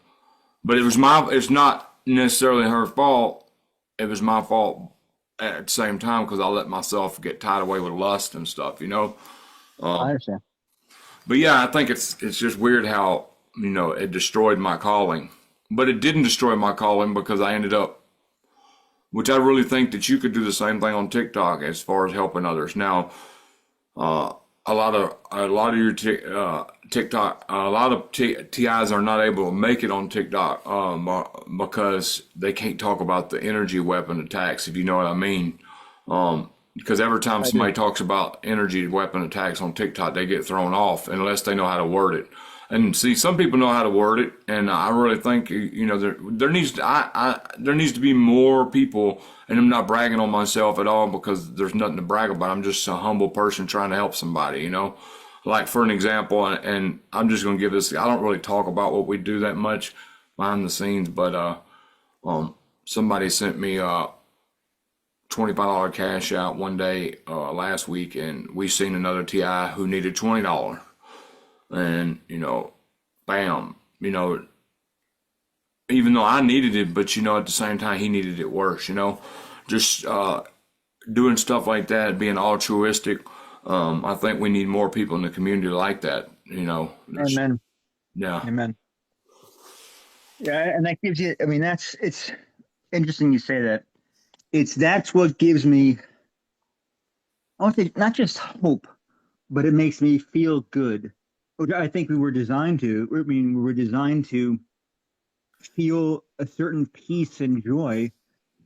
But it's not necessarily her fault. It was my fault at the same time because I let myself get tied away with lust and stuff. I Um, understand. but yeah, I think it's just weird how it destroyed my calling. But it didn't destroy my calling because I ended up, which I really think that you could do the same thing on TikTok as far as helping others. Now, uh, a lot of your TikTok, a lot of TIs are not able to make it on TikTok because they can't talk about the energy weapon attacks, if you know what I mean. Because every time I do. somebody talks about energy weapon attacks on TikTok, they get thrown off unless they know how to word it. And see, some people know how to word it, and I really think there needs to be more people. And I'm not bragging on myself at all because there's nothing to brag about. I'm just a humble person trying to help somebody. Like for an example, and I'm just going to give this. I don't really talk about what we do that much behind the scenes, but somebody sent me $25 cash out one day last week, and we seen another TI who needed $20, and bam, even though I needed it, but at the same time he needed it worse. Just doing stuff like that, being altruistic. I think we need more people in the community like that. Amen. Yeah. Amen. Yeah, and that gives you. I mean, it's interesting you say that. That's what gives me. I want to say not just hope, but it makes me feel good. Which I think we were designed to. I mean, we were designed to feel a certain peace and joy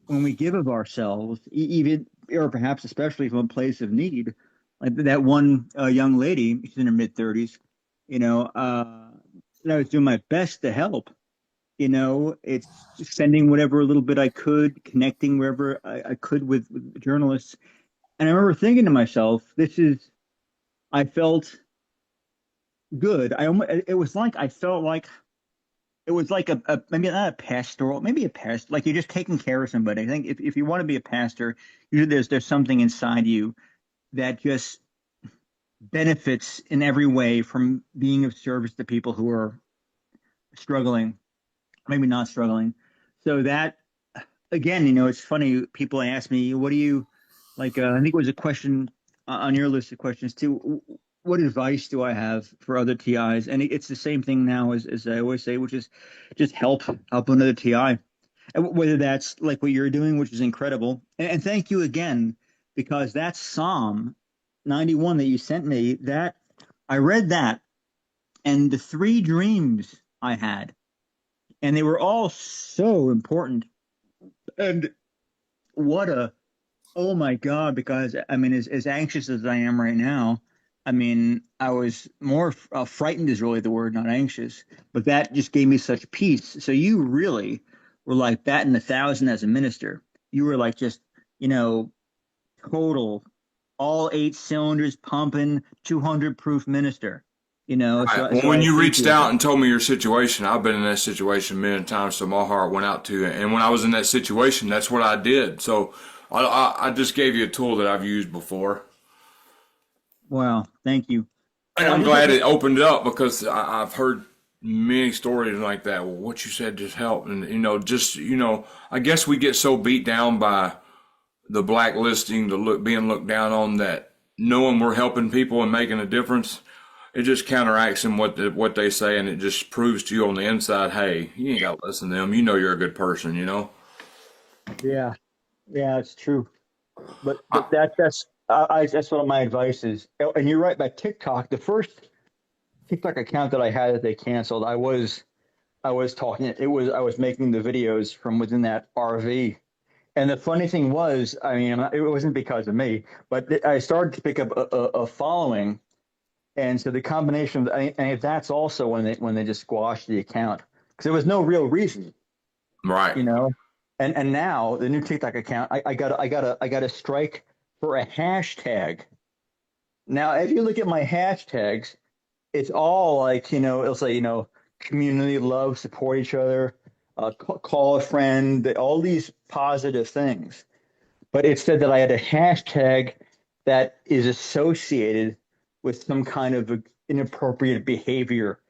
when we give of ourselves, even or perhaps especially from a place of need. Like that one young lady, she's in her mid 30s. And I was doing my best to help. It's sending whatever little bit I could, connecting wherever I could with journalists. And I remember thinking to myself, I felt good. It was like I felt like it was like maybe not a pastoral, maybe a past, like you're just taking care of somebody. I think if you want to be a pastor, usually there's something inside you that just benefits in every way from being of service to people who are struggling, maybe not struggling. So that again, it's funny. People ask me, "What do you like?" I think it was a question on your list of questions too. What advice do I have for other TIs? And it's the same thing now as I always say, which is just help another TI, and whether that's like what you're doing, which is incredible. And thank you again because that Psalm 91 that you sent me, that I read that, and the three dreams I had, and they were all so important. And what a oh my God, because I mean, as anxious as I am right now, I mean, I was more frightened is really the word, not anxious, but that just gave me such peace. So you really were like batting 1,000 as a minister. You were like just, you know, total, all eight cylinders pumping, 200 proof minister, Right. Well, So I when you reached appreciate out that. and told me your situation, I've been in that situation many times, so my heart went out to you. And when I was in that situation, that's what I did. So I just gave you a tool that I've used before. Wow. Thank you. And Well, I I'm just have glad to, it opened it up because I've heard many stories like that. Well, what you said just helped. And, I guess we get so beat down by the blacklisting, being looked down on that, knowing we're helping people and making a difference, it just counteracts them what they say, and it just proves to you on the inside, hey, you ain't got to listen to them. You know you're a good person. You know. Yeah, yeah, it's true. But I, that's what my advice is. Oh, and you're right about TikTok. The first TikTok account that I had that they canceled, I was talking. It was I was making the videos from within that RV. And the funny thing was, I mean, it wasn't because of me, but I started to pick up a following, and so the combination of and that's also when they just squashed the account because there was no real reason, right. you know. And now the new TikTok account, I got a strike for a hashtag. Now, if you look at my hashtags, it's all like, it'll say, community, love, support each other, call a friend, all these positive things. But it said that I had a hashtag that is associated with some kind of inappropriate behavior,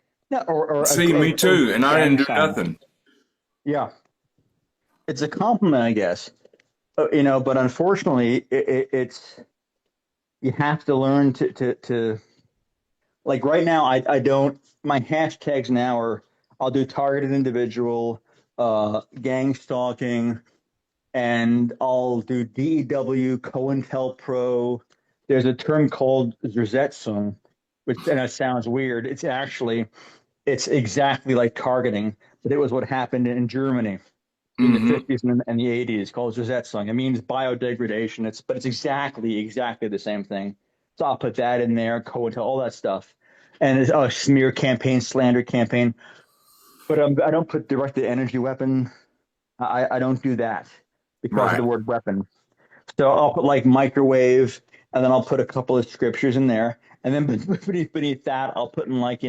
or See, me a too, and I didn't gang do sign. nothing. Yeah, it's a compliment, I guess. But unfortunately, it's you have to learn to like right now. I don't. My hashtags now are I'll do targeted individual, gang stalking, and I'll do DEW, COINTELPRO. There's a term called Zersetzung, which and it sounds weird. It's exactly like targeting, but it was what happened in Germany in the Hmm. 50s and the 80s called Zersetzung. It means biodegradation. But it's exactly the same thing. So I'll put that in there, COINTEL, all that stuff. And it's a smear campaign, slander campaign. But I don't put directed energy weapon. I don't do that because of the Right. word weapon. So I'll put like microwave, and then I'll put a couple of scriptures in there, and then beneath that, I'll put in like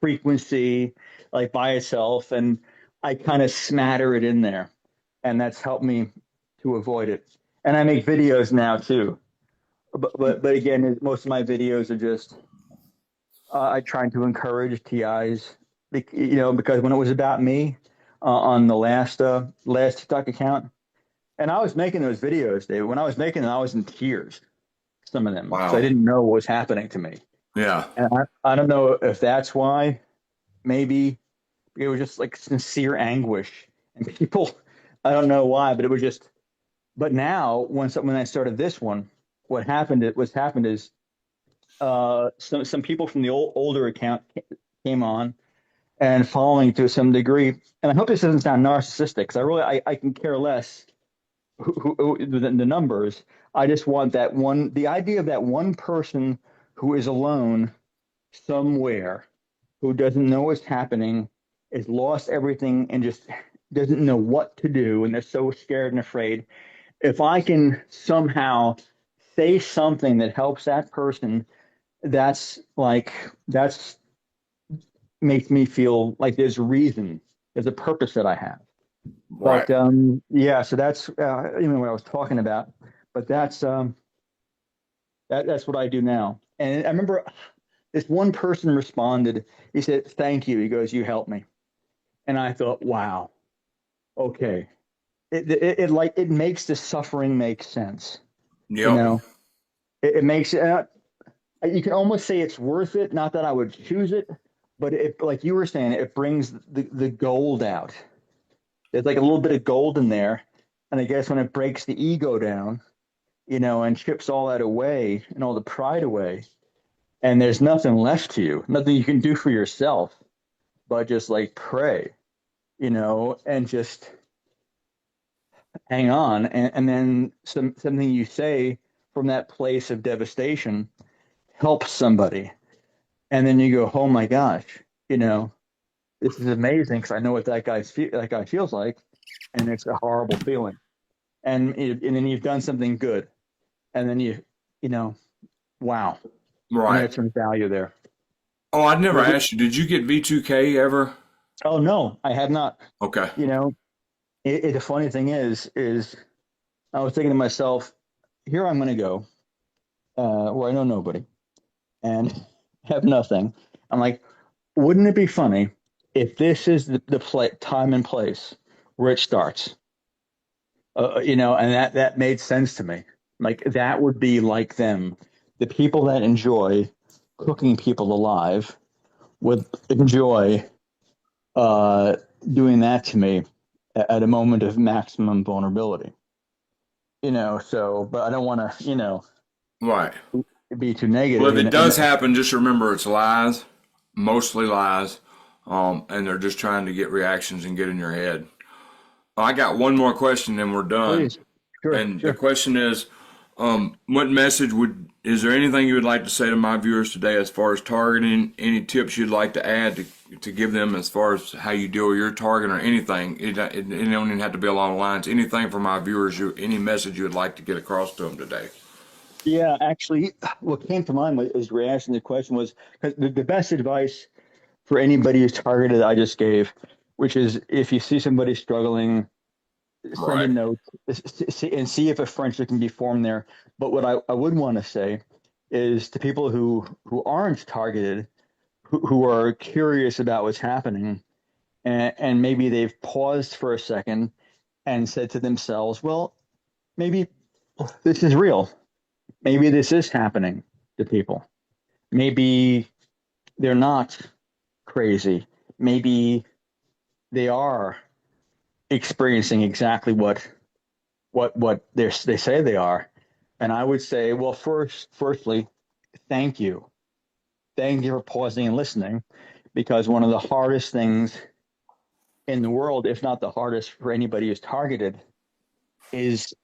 frequency, like by itself, and I kind of smatter it in there, and that's helped me to avoid it. And I make videos now too, but again, most of my videos are just I trying to encourage TIs, because when it was about me on the last TikTok account, and I was making those videos, David. When I was making them, I was in tears, some of them, because I Wow. didn't know what was happening to me. Yeah. And I don't know if that's why. Maybe it was just like sincere anguish. And people, I don't know why, but it was just. But now, when I started this one, what's happened is some people from the older account came on and following to some degree. And I hope this doesn't sound narcissistic, because I can care less the numbers. I just want the idea of that one person who is alone somewhere, who doesn't know what's happening, is lost everything and just doesn't know what to do, and they're so scared and afraid. If I can somehow say something that helps that person, that's makes me feel like there's a reason, there's a purpose that I have. Right. But yeah, so that's even what I was talking about. But that's what I do now. And I remember this one person responded. He said, "Thank you." He goes, "You helped me." And I thought, "Wow, okay." It makes the suffering make sense. You Yep. know, it makes it. You can almost say it's worth it. Not that I would choose it, but it, like you were saying, it brings the gold out. There's like a little bit of gold in there, and I guess when it breaks the ego down, and chips all that away and all the pride away, and there's nothing left to you, nothing you can do for yourself, but just like pray, and just hang on. And then something you say from that place of devastation helps somebody. And then you go, oh my gosh, this is amazing because I know what that guy feels like. And it's a horrible feeling. And then you've done something good. And then you know, wow. And Right. there's some value there. Oh, I'd never But asked you. Did you get V2K ever? oh no, I have not. Okay. You know, the funny thing is I was thinking to myself, here I'm going to go where I know nobody and have nothing. I'm like, wouldn't it be funny if this is the time and place where it starts? And that made sense to me. Like that would be like them. the people that enjoy cooking people alive would enjoy uh, doing that to me at a moment of maximum vulnerability. So, but I don't want to, Right. be too Well, negative. if it And does happen, just remember it's lies, mostly lies, and they're just trying to get reactions and get in your head. I got one more question, and we're done. please, sure, And the sure. question is, what message is there anything you would like to say to my viewers today as far as targeting? Any tips you'd like to add to give them as far as how you deal with your target or anything? It don't even have to be along the lines. Anything for my viewers, any message you would like to get across to them today? Yeah, actually, what came to mind as you were asking the question was because the best advice for anybody who's targeted I just gave, which is if you see somebody struggling, send a Right. note and see if a friendship can be formed there. But what I would want to say is to people who aren't targeted, who are curious about what's happening, and maybe they've paused for a second and said to themselves, well, maybe this is real. Maybe this is happening to people. Maybe they're not crazy. Maybe they are experiencing exactly what they say they are. And I would say, well, firstly, thank you. Thank you for pausing and listening, because one of the hardest things in the world, if not the hardest for anybody who's targeted, is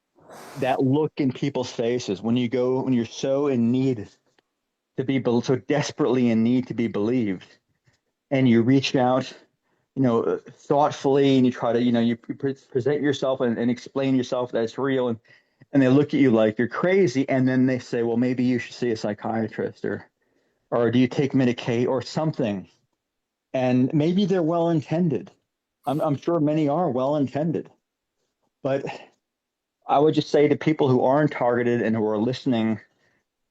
that look in people's faces when you're so in need so desperately in need to be believed, and you reach out, thoughtfully, and you try to, you present yourself and explain yourself that it's real, and they look at you like you're crazy, and then they say, well, maybe you should see a psychiatrist, or do you take Medicaid or something, and maybe they're well intended. I'm sure many are well intended, but I would just say to people who aren't targeted and who are listening,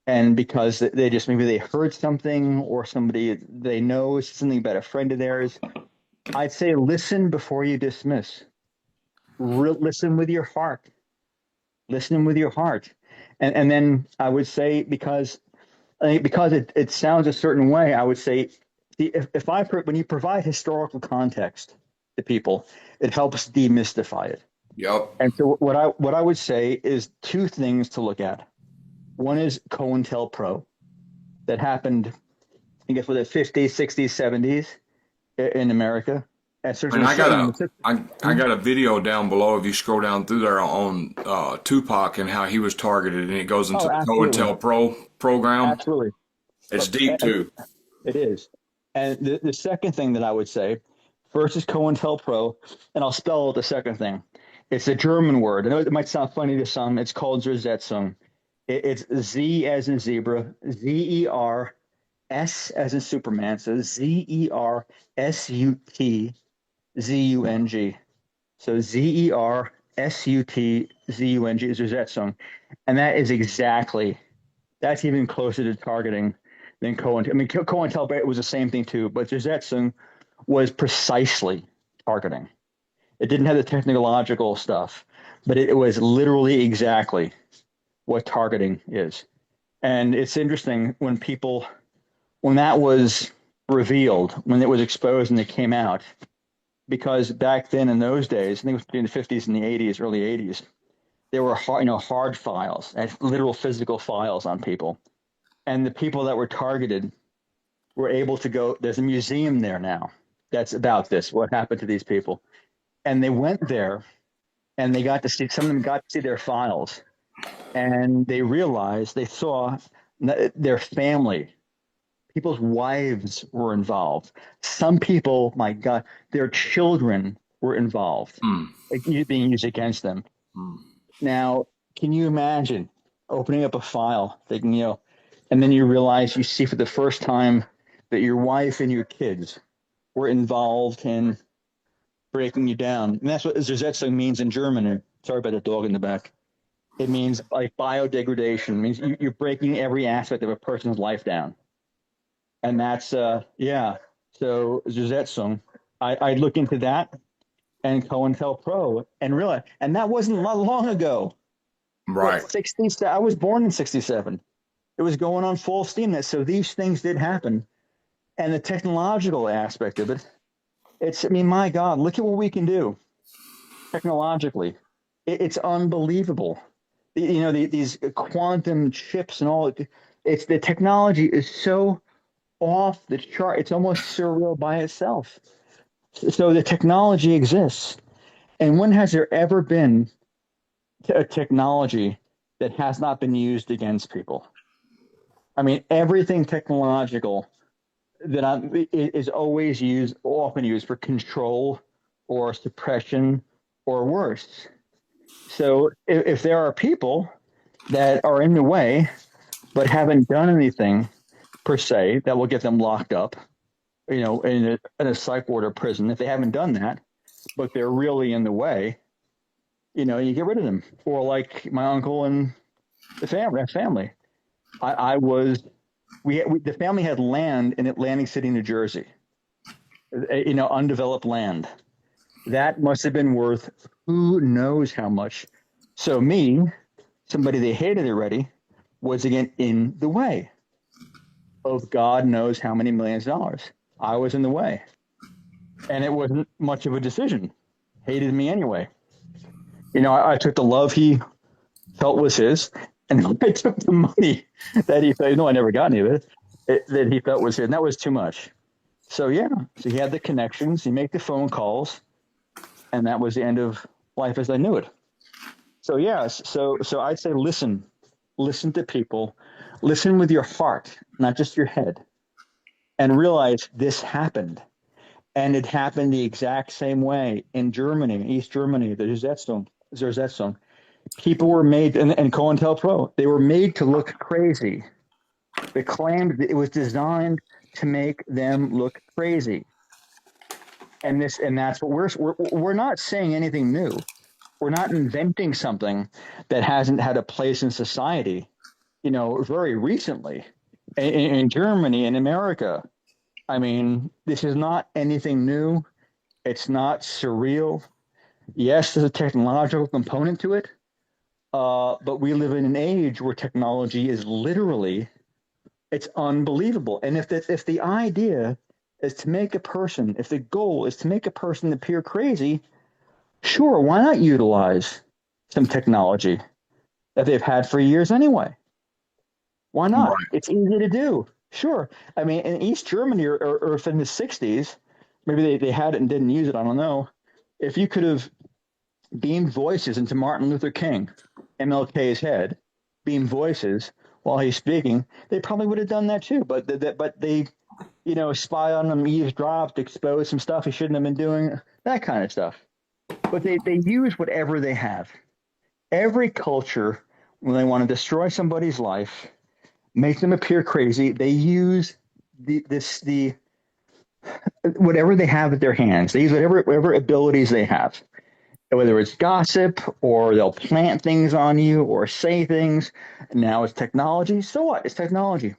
and because they just maybe they heard something or somebody they know is something about a friend of theirs, I'd say listen before you dismiss. Listen with your heart. Listen with your heart, and then I would say because it sounds a certain way, I would say if I when you provide historical context to people, it helps demystify it. Yep. And so what I would say is two things to look at. One is COINTELPRO that happened, I guess, with the 50s, 60s, 70s in America. And And certainly, I got a I Hmm? got a video down below if you scroll down through there on Tupac and how he was targeted, and it goes into Oh, the absolutely, COINTELPRO program. absolutely. It's deep And too. it is. And the second thing that I would say, first is COINTELPRO, and I'll spell the second thing. It's a German word. I know it might sound funny to some. It's called Zersetzung. It's Z as in zebra, ZER, S as in Superman. So ZERSUTZUNG. So ZERSUTZUNG is Zersetzung. And that's even closer to targeting than COINTEL. I mean, COINTELPRO was the same thing too, but Zersetzung was precisely targeting. It didn't have the technological stuff, but it was literally exactly what targeting is. And it's interesting when that was revealed, when it was exposed and it came out, because back then in those days, I think it was between the 50s and the 80s, early 80s, there were hard files, literal physical files on people. And the people that were targeted were able to go, there's a museum there now that's about this, what happened to these people. And they went there and some of them got to see their files, and they saw their family, people's wives were involved. Some people, my God, their children were involved, Mm, being used against them. mm. Now, can you imagine opening up a file, thinking, and then you realize you see for the first time that your wife and your kids were involved in breaking you down. And that's what Zersetzung means in German. Sorry about the dog in the back. It means like biodegradation. It means you're breaking every aspect of a person's life down. And that's, yeah. So Zersetzung, I look into that and COINTELPRO and realize, and that wasn't long ago. Right. What, 60s? I was born in 67. It was going on full steam. So these things did happen. And the technological aspect of it, I mean, my God, look at what we can do technologically. It's unbelievable. These quantum chips and all. It's the technology is so off the chart. It's almost surreal by itself. So the technology exists. And when has there ever been a technology that has not been used against people? I mean, everything technological is always used, often used for control or suppression or worse. So if there are people that are in the way but haven't done anything per se that will get them locked up, in a psych ward or prison, if they haven't done that, but they're really in the way, you get rid of them. Or like my uncle and the family. I was the family had land in Atlantic City, New Jersey, undeveloped land. That must have been worth who knows how much. So me, somebody they hated already, was again in the way of God knows how many millions of dollars. I was in the way. And it wasn't much of a decision. Hated me anyway. I took the love he felt was his, and I took the money that he felt. No, I never got any of it that he felt was his, and that was too much. So yeah, so he had the connections, he made the phone calls, and that was the end of life as I knew it. So yes, so I'd say listen to people, listen with your heart, not just your head, and realize this happened. And it happened the exact same way in Germany, East Germany, the Zersetzung. People were made, and COINTELPRO, they were made to look crazy. They claimed that it was designed to make them look crazy. And that's what we're not saying anything new. We're not inventing something that hasn't had a place in society, very recently in Germany and America. I mean, this is not anything new. It's not surreal. Yes, there's a technological component to it, but we live in an age where technology is literally, it's unbelievable. And if the idea is to make a person, if the goal is to make a person appear crazy, sure, why not utilize some technology that they've had for years anyway? Why not? Right. It's easy to do. Sure. I mean, in East Germany or if in the 60s, maybe they had it and didn't use it. I don't know. If you could have beamed voices into Martin Luther King, MLK's head, beam voices while he's speaking, they probably would have done that too. But they spy on him, eavesdropped, exposed some stuff he shouldn't have been doing, that kind of stuff. But they use whatever they have. Every culture, when they want to destroy somebody's life, make them appear crazy, they use the whatever they have at their hands. They use whatever abilities they have, whether it's gossip or they'll plant things on you or say things. Now it's technology. So what? It's technology,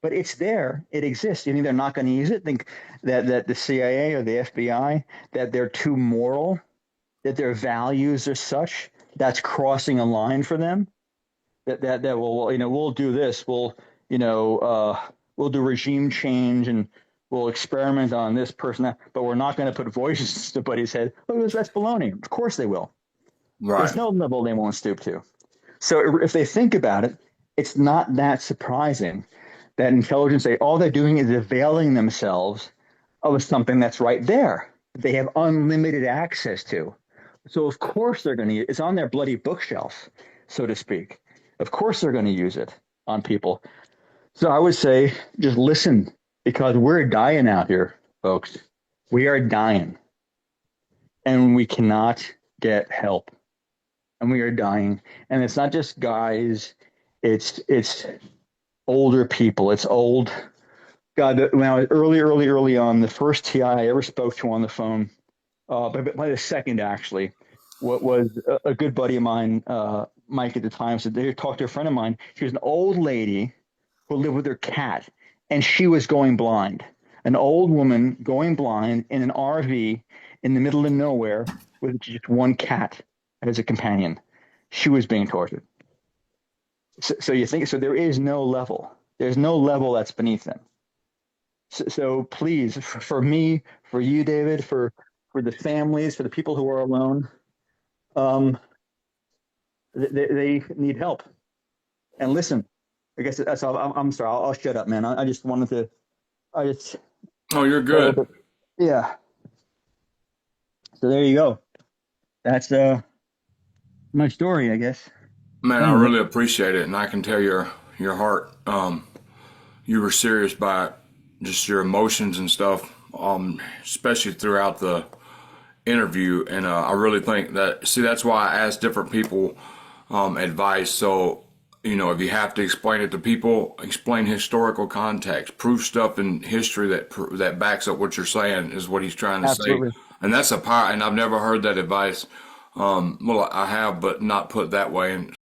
but it's there. It exists. You think they're not going to use it? Think that the CIA or the FBI, that they're too moral, that their values are such that's crossing a line for them. That will, we'll do this. We'll do regime change and we'll experiment on this person, but we're not going to put voices to somebody's head. Oh, that's baloney. Of course they will. Right. There's no level they won't stoop to. So if they think about it, it's not that surprising that intelligence, all they're doing is availing themselves of something that's right there. They have unlimited access to. So of course they're going to, it's on their bloody bookshelf, so to speak. Of course they're going to use it on people. So I would say just listen, because we're dying out here, folks. We are dying. And we cannot get help. And we are dying. And it's not just guys, it's older people. It's old. God, when I was early on, the first TI I ever spoke to on the phone, by the second actually, what was a good buddy of mine, Mike at the time, said they talked to a friend of mine. She was an old lady who lived with her cat, and she was going blind. An old woman going blind in an RV in the middle of nowhere with just one cat as a companion. She was being tortured. So you think so? There is no level. There's no level that's beneath them. So please, for me, for you, David, for the families, for the people who are alone, um, they need help. And listen, I guess that's all. I'm sorry. I'll shut up, man. I just wanted to. I just Oh, you're a little good. bit. Yeah. So there you go. That's my story, I guess. Man, I Anyway, really appreciate it, and I can tell your heart. You were serious by just your emotions and stuff, especially throughout the interview. And I really think that, see, that's why I ask different people advice. So, if you have to explain it to people, explain historical context, prove stuff in history that backs up what you're saying is what he's trying to say. absolutely. And that's a power. And I've never heard that advice. Well, I have, but not put that way. And